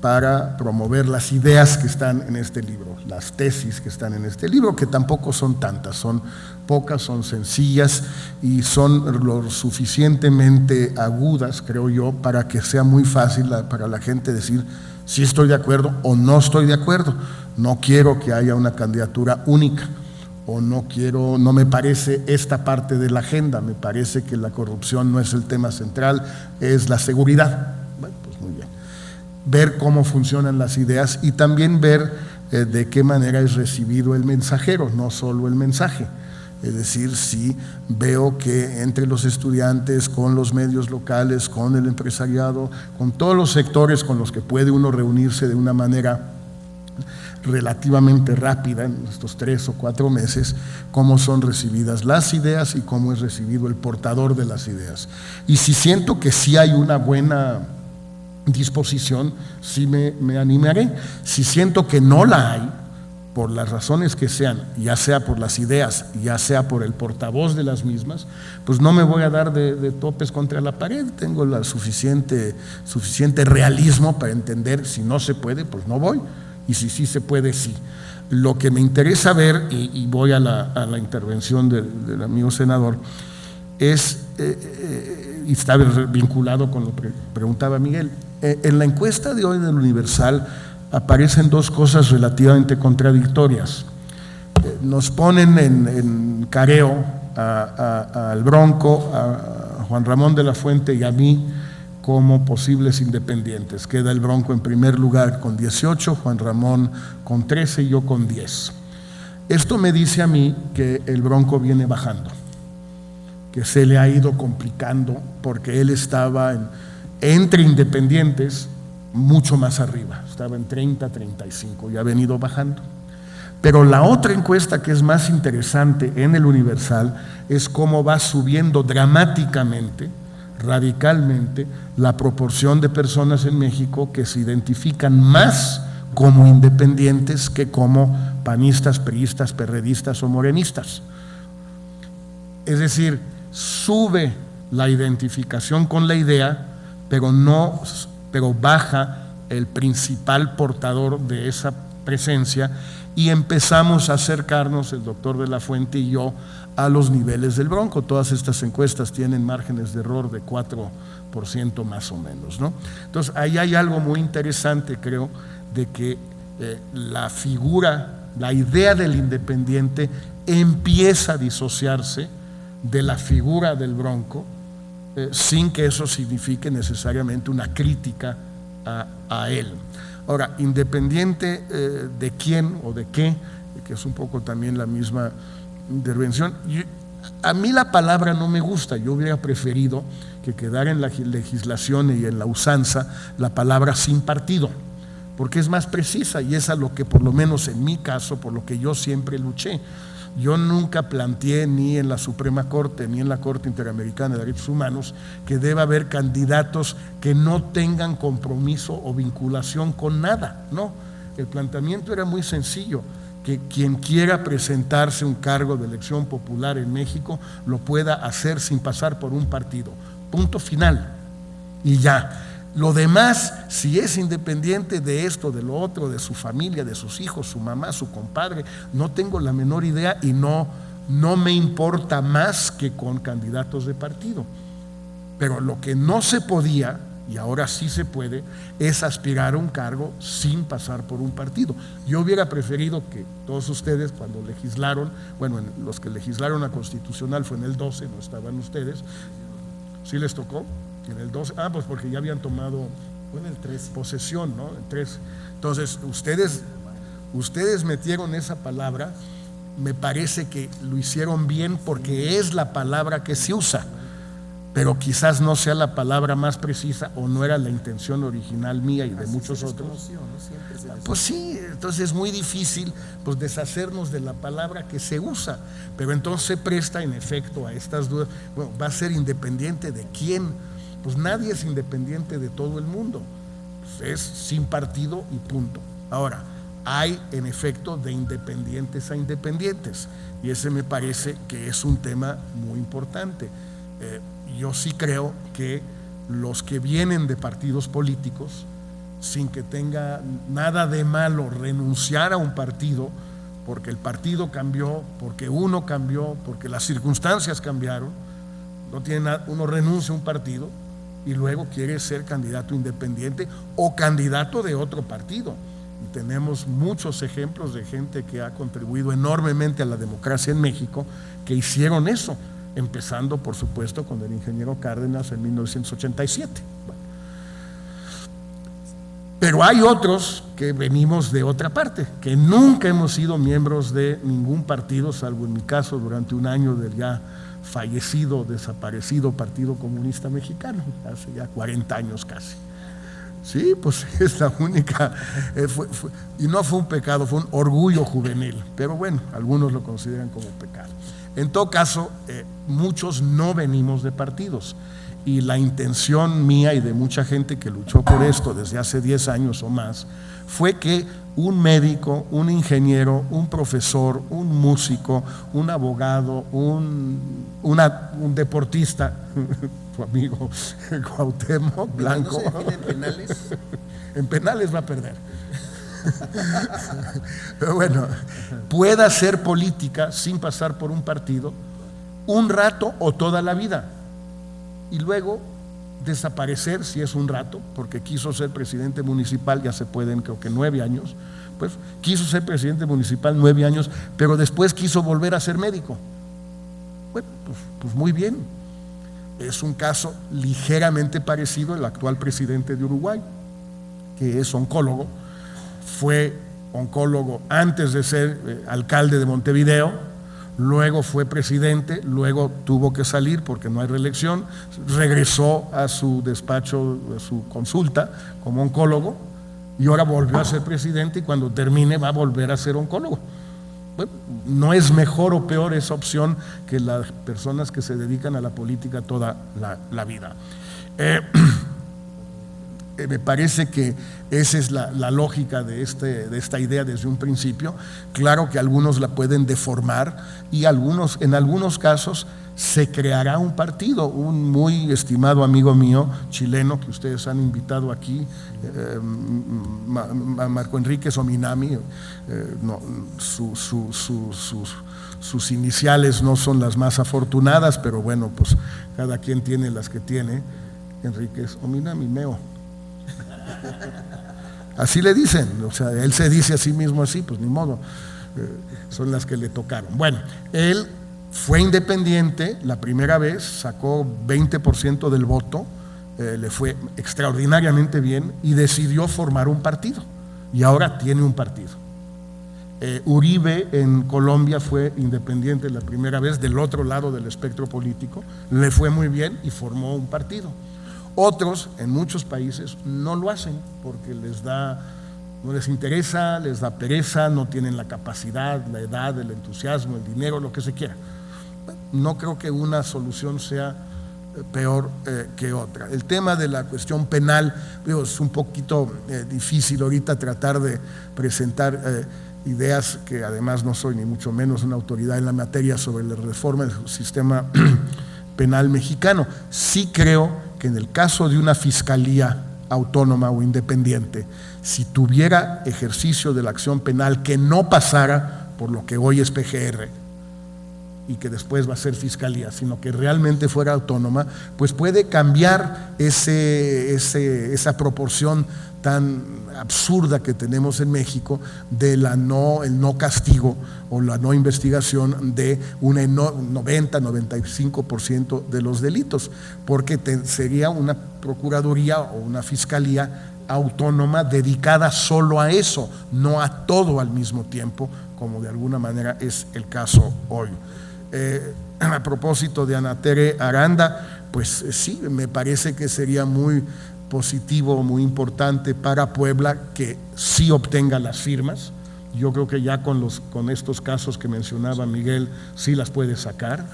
para promover las ideas que están en este libro, las tesis que están en este libro, que tampoco son tantas, son pocas, son sencillas y son lo suficientemente agudas, creo yo, para que sea muy fácil para la gente decir si estoy de acuerdo o no estoy de acuerdo. No quiero que haya una candidatura única, o no me parece esta parte de la agenda, me parece que la corrupción no es el tema central, es la seguridad. Bueno, pues muy bien. Ver cómo funcionan las ideas y también ver de qué manera es recibido el mensajero, no solo el mensaje. Es decir, si veo que entre los estudiantes, con los medios locales, con el empresariado, con todos los sectores con los que puede uno reunirse de una manera relativamente rápida en estos 3 o 4 meses, cómo son recibidas las ideas y cómo es recibido el portador de las ideas. Y si siento que sí hay una buena disposición, sí me animaré. Si siento que no la hay, por las razones que sean, ya sea por las ideas, ya sea por el portavoz de las mismas, pues no me voy a dar de topes contra la pared. Tengo la suficiente realismo para entender, si no se puede, pues no voy, y si sí se puede, sí. Lo que me interesa ver, y voy a la intervención del amigo senador, es, y está vinculado con lo que preguntaba Miguel, en la encuesta de hoy del Universal aparecen 2 cosas relativamente contradictorias. Nos ponen en careo al Bronco, a Juan Ramón de la Fuente y a mí como posibles independientes. Queda el Bronco en primer lugar con 18, Juan Ramón con 13 y yo con 10. Esto me dice a mí que el Bronco viene bajando, que se le ha ido complicando porque él estaba entre independientes mucho más arriba, estaba en 30, 35 y ha venido bajando. Pero la otra encuesta que es más interesante en el Universal es cómo va subiendo dramáticamente, radicalmente, la proporción de personas en México que se identifican más como independientes que como panistas, priistas, perredistas o morenistas. Es decir, sube la identificación con la idea, pero baja el principal portador de esa presencia y empezamos a acercarnos, el doctor de la Fuente y yo, a los niveles del Bronco. Todas estas encuestas tienen márgenes de error de 4% más o menos, ¿no? Entonces, ahí hay algo muy interesante, creo, de que la figura, la idea del independiente empieza a disociarse de la figura del Bronco, sin que eso signifique necesariamente una crítica a él. Ahora, independiente de quién o de qué, que es un poco también la misma intervención, a mí la palabra no me gusta. Yo hubiera preferido que quedara en la legislación y en la usanza la palabra sin partido, porque es más precisa y es a lo que, por lo menos en mi caso, por lo que yo siempre luché. Yo nunca planteé ni en la Suprema Corte ni en la Corte Interamericana de Derechos Humanos que deba haber candidatos que no tengan compromiso o vinculación con nada. No, el planteamiento era muy sencillo. que quien quiera presentarse un cargo de elección popular en México lo pueda hacer sin pasar por un partido. Punto final. Y ya. Lo demás, si es independiente de esto, de lo otro, de su familia, de sus hijos, su mamá, su compadre, no tengo la menor idea y no me importa más que con candidatos de partido. Pero lo que no se podía, y ahora sí se puede, es aspirar a un cargo sin pasar por un partido. Yo hubiera preferido que todos ustedes, cuando legislaron, bueno, los que legislaron la constitucional fue en el 12, no estaban ustedes, ¿sí les tocó? En el 12, pues porque ya habían tomado Fue en el 13. posesión, ¿no? En 13. Entonces, ustedes metieron esa palabra, me parece que lo hicieron bien porque es la palabra que se usa, pero quizás no sea la palabra más precisa o no era la intención original mía y de muchos otros. Pues sí, entonces es muy difícil pues deshacernos de la palabra que se usa, pero entonces se presta en efecto a estas dudas. Bueno, ¿va a ser independiente de quién? Pues nadie es independiente de todo el mundo, pues es sin partido y punto. Ahora, hay en efecto de independientes a independientes y ese me parece que es un tema muy importante. Yo sí creo que los que vienen de partidos políticos, sin que tenga nada de malo renunciar a un partido, porque el partido cambió, porque uno cambió, porque las circunstancias cambiaron, no tiene nada, uno renuncia a un partido y luego quiere ser candidato independiente o candidato de otro partido. Y tenemos muchos ejemplos de gente que ha contribuido enormemente a la democracia en México que hicieron eso, empezando por supuesto con el ingeniero Cárdenas en 1987. Bueno. Pero hay otros que venimos de otra parte, que nunca hemos sido miembros de ningún partido, salvo en mi caso durante un año del ya fallecido, desaparecido Partido Comunista Mexicano, hace ya 40 años casi. Sí, pues es la única, y no fue un pecado, fue un orgullo juvenil, pero bueno, algunos lo consideran como pecado. En todo caso, muchos no venimos de partidos y la intención mía y de mucha gente que luchó por esto desde hace 10 años o más fue que un médico, un ingeniero, un profesor, un músico, un abogado, un deportista, tu amigo Cuauhtémoc Blanco, ¿No se define en penales? En penales va a perder. Pero bueno, pueda hacer política sin pasar por un partido un rato o toda la vida y luego desaparecer si es un rato, porque quiso ser presidente municipal, ya se pueden creo que 9 años, pues quiso ser presidente municipal 9 años, pero después quiso volver a ser médico. Bueno, pues muy bien. Es un caso ligeramente parecido al actual presidente de Uruguay, que es oncólogo. Fue oncólogo antes de ser alcalde de Montevideo, luego fue presidente, luego tuvo que salir porque no hay reelección, regresó a su despacho, a su consulta como oncólogo y ahora volvió a ser presidente y cuando termine va a volver a ser oncólogo. Bueno, no es mejor o peor esa opción que las personas que se dedican a la política toda la vida. Me parece que esa es la lógica de esta idea desde un principio. Claro que algunos la pueden deformar y en algunos casos se creará un partido. Un muy estimado amigo mío chileno que ustedes han invitado aquí, Marco Enrique Sominami, sus iniciales no son las más afortunadas, pero bueno, pues cada quien tiene las que tiene. Enrique Sominami, Meo. Así le dicen, o sea, él se dice a sí mismo así, pues ni modo, son las que le tocaron. Bueno, él fue independiente la primera vez, sacó 20% del voto, le fue extraordinariamente bien y decidió formar un partido y ahora tiene un partido. Uribe en Colombia fue independiente la primera vez del otro lado del espectro político, le fue muy bien y formó un partido. Otros, en muchos países, no lo hacen porque no les interesa, les da pereza, no tienen la capacidad, la edad, el entusiasmo, el dinero, lo que se quiera. No creo que una solución sea peor que otra. El tema de la cuestión penal, es un poquito difícil ahorita tratar de presentar ideas que además no soy ni mucho menos una autoridad en la materia sobre la reforma del sistema penal mexicano. Sí creo que en el caso de una fiscalía autónoma o independiente, si tuviera ejercicio de la acción penal que no pasara por lo que hoy es PGR y que después va a ser fiscalía, sino que realmente fuera autónoma, pues puede cambiar esa proporción tan absurda que tenemos en México de el no castigo o la no investigación de un 90-95% de los delitos, porque sería una procuraduría o una fiscalía autónoma dedicada solo a eso, no a todo al mismo tiempo, como de alguna manera es el caso hoy. A propósito de Ana Tere Aranda, pues sí, me parece que sería muy positivo, muy importante para Puebla que sí obtenga las firmas. Yo creo que ya con estos casos que mencionaba Miguel, sí las puede sacar.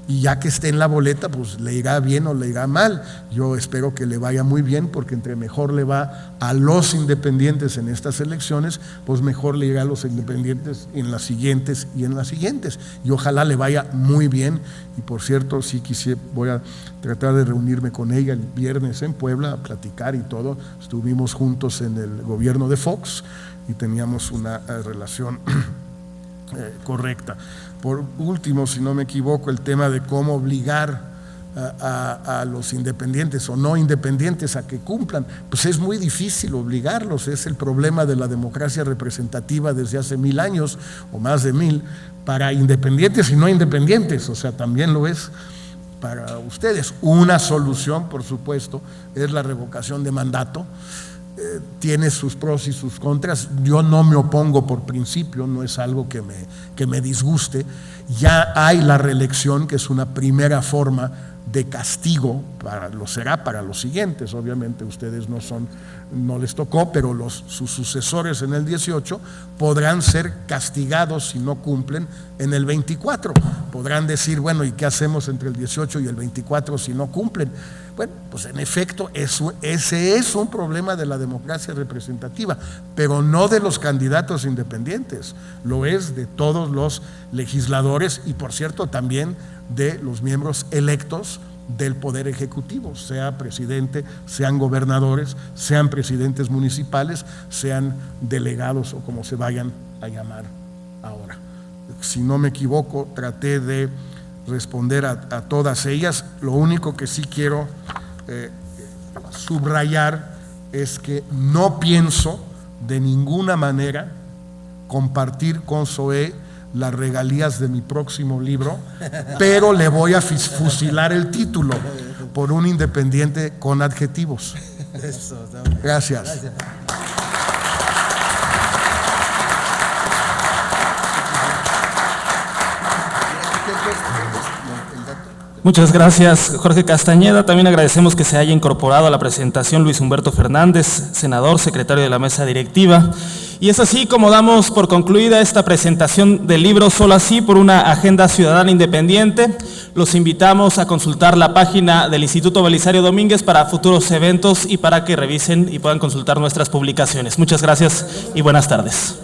Y ya que esté en la boleta, pues le irá bien o le irá mal. Yo espero que le vaya muy bien, porque entre mejor le va a los independientes en estas elecciones, pues mejor le irá a los independientes en las siguientes y en las siguientes. Y ojalá le vaya muy bien. Y por cierto, sí voy a tratar de reunirme con ella el viernes en Puebla a platicar y todo. Estuvimos juntos en el gobierno de Fox y teníamos una relación correcta. Por último, si no me equivoco, el tema de cómo obligar a los independientes o no independientes a que cumplan, pues es muy difícil obligarlos. Es el problema de la democracia representativa desde hace 1000 años o más de 1000, para independientes y no independientes, o sea, también lo es para ustedes. Una solución, por supuesto, es la revocación de mandato. Tiene sus pros y sus contras. Yo no me opongo por principio, no es algo que me disguste. Ya hay la reelección, que es una primera forma de castigo, será para los siguientes. Obviamente ustedes no les tocó, pero sus sucesores en el 18 podrán ser castigados si no cumplen en el 24. Podrán decir, bueno, ¿y qué hacemos entre el 18 y el 24 si no cumplen? Bueno, pues en efecto, ese es un problema de la democracia representativa, pero no de los candidatos independientes, lo es de todos los legisladores y, por cierto, también de los miembros electos del Poder Ejecutivo, sea presidente, sean gobernadores, sean presidentes municipales, sean delegados o como se vayan a llamar ahora. Si no me equivoco, traté de responder a todas ellas. Lo único que sí quiero subrayar es que no pienso de ninguna manera compartir con Zoé las regalías de mi próximo libro, pero le voy a fusilar el título por un independiente con adjetivos. Gracias. Muchas gracias, Jorge Castañeda. También agradecemos que se haya incorporado a la presentación Luis Humberto Fernández, senador, secretario de la mesa directiva. Y es así como damos por concluida esta presentación del libro Solo así, por una agenda ciudadana independiente. Los invitamos a consultar la página del Instituto Belisario Domínguez para futuros eventos y para que revisen y puedan consultar nuestras publicaciones. Muchas gracias y buenas tardes.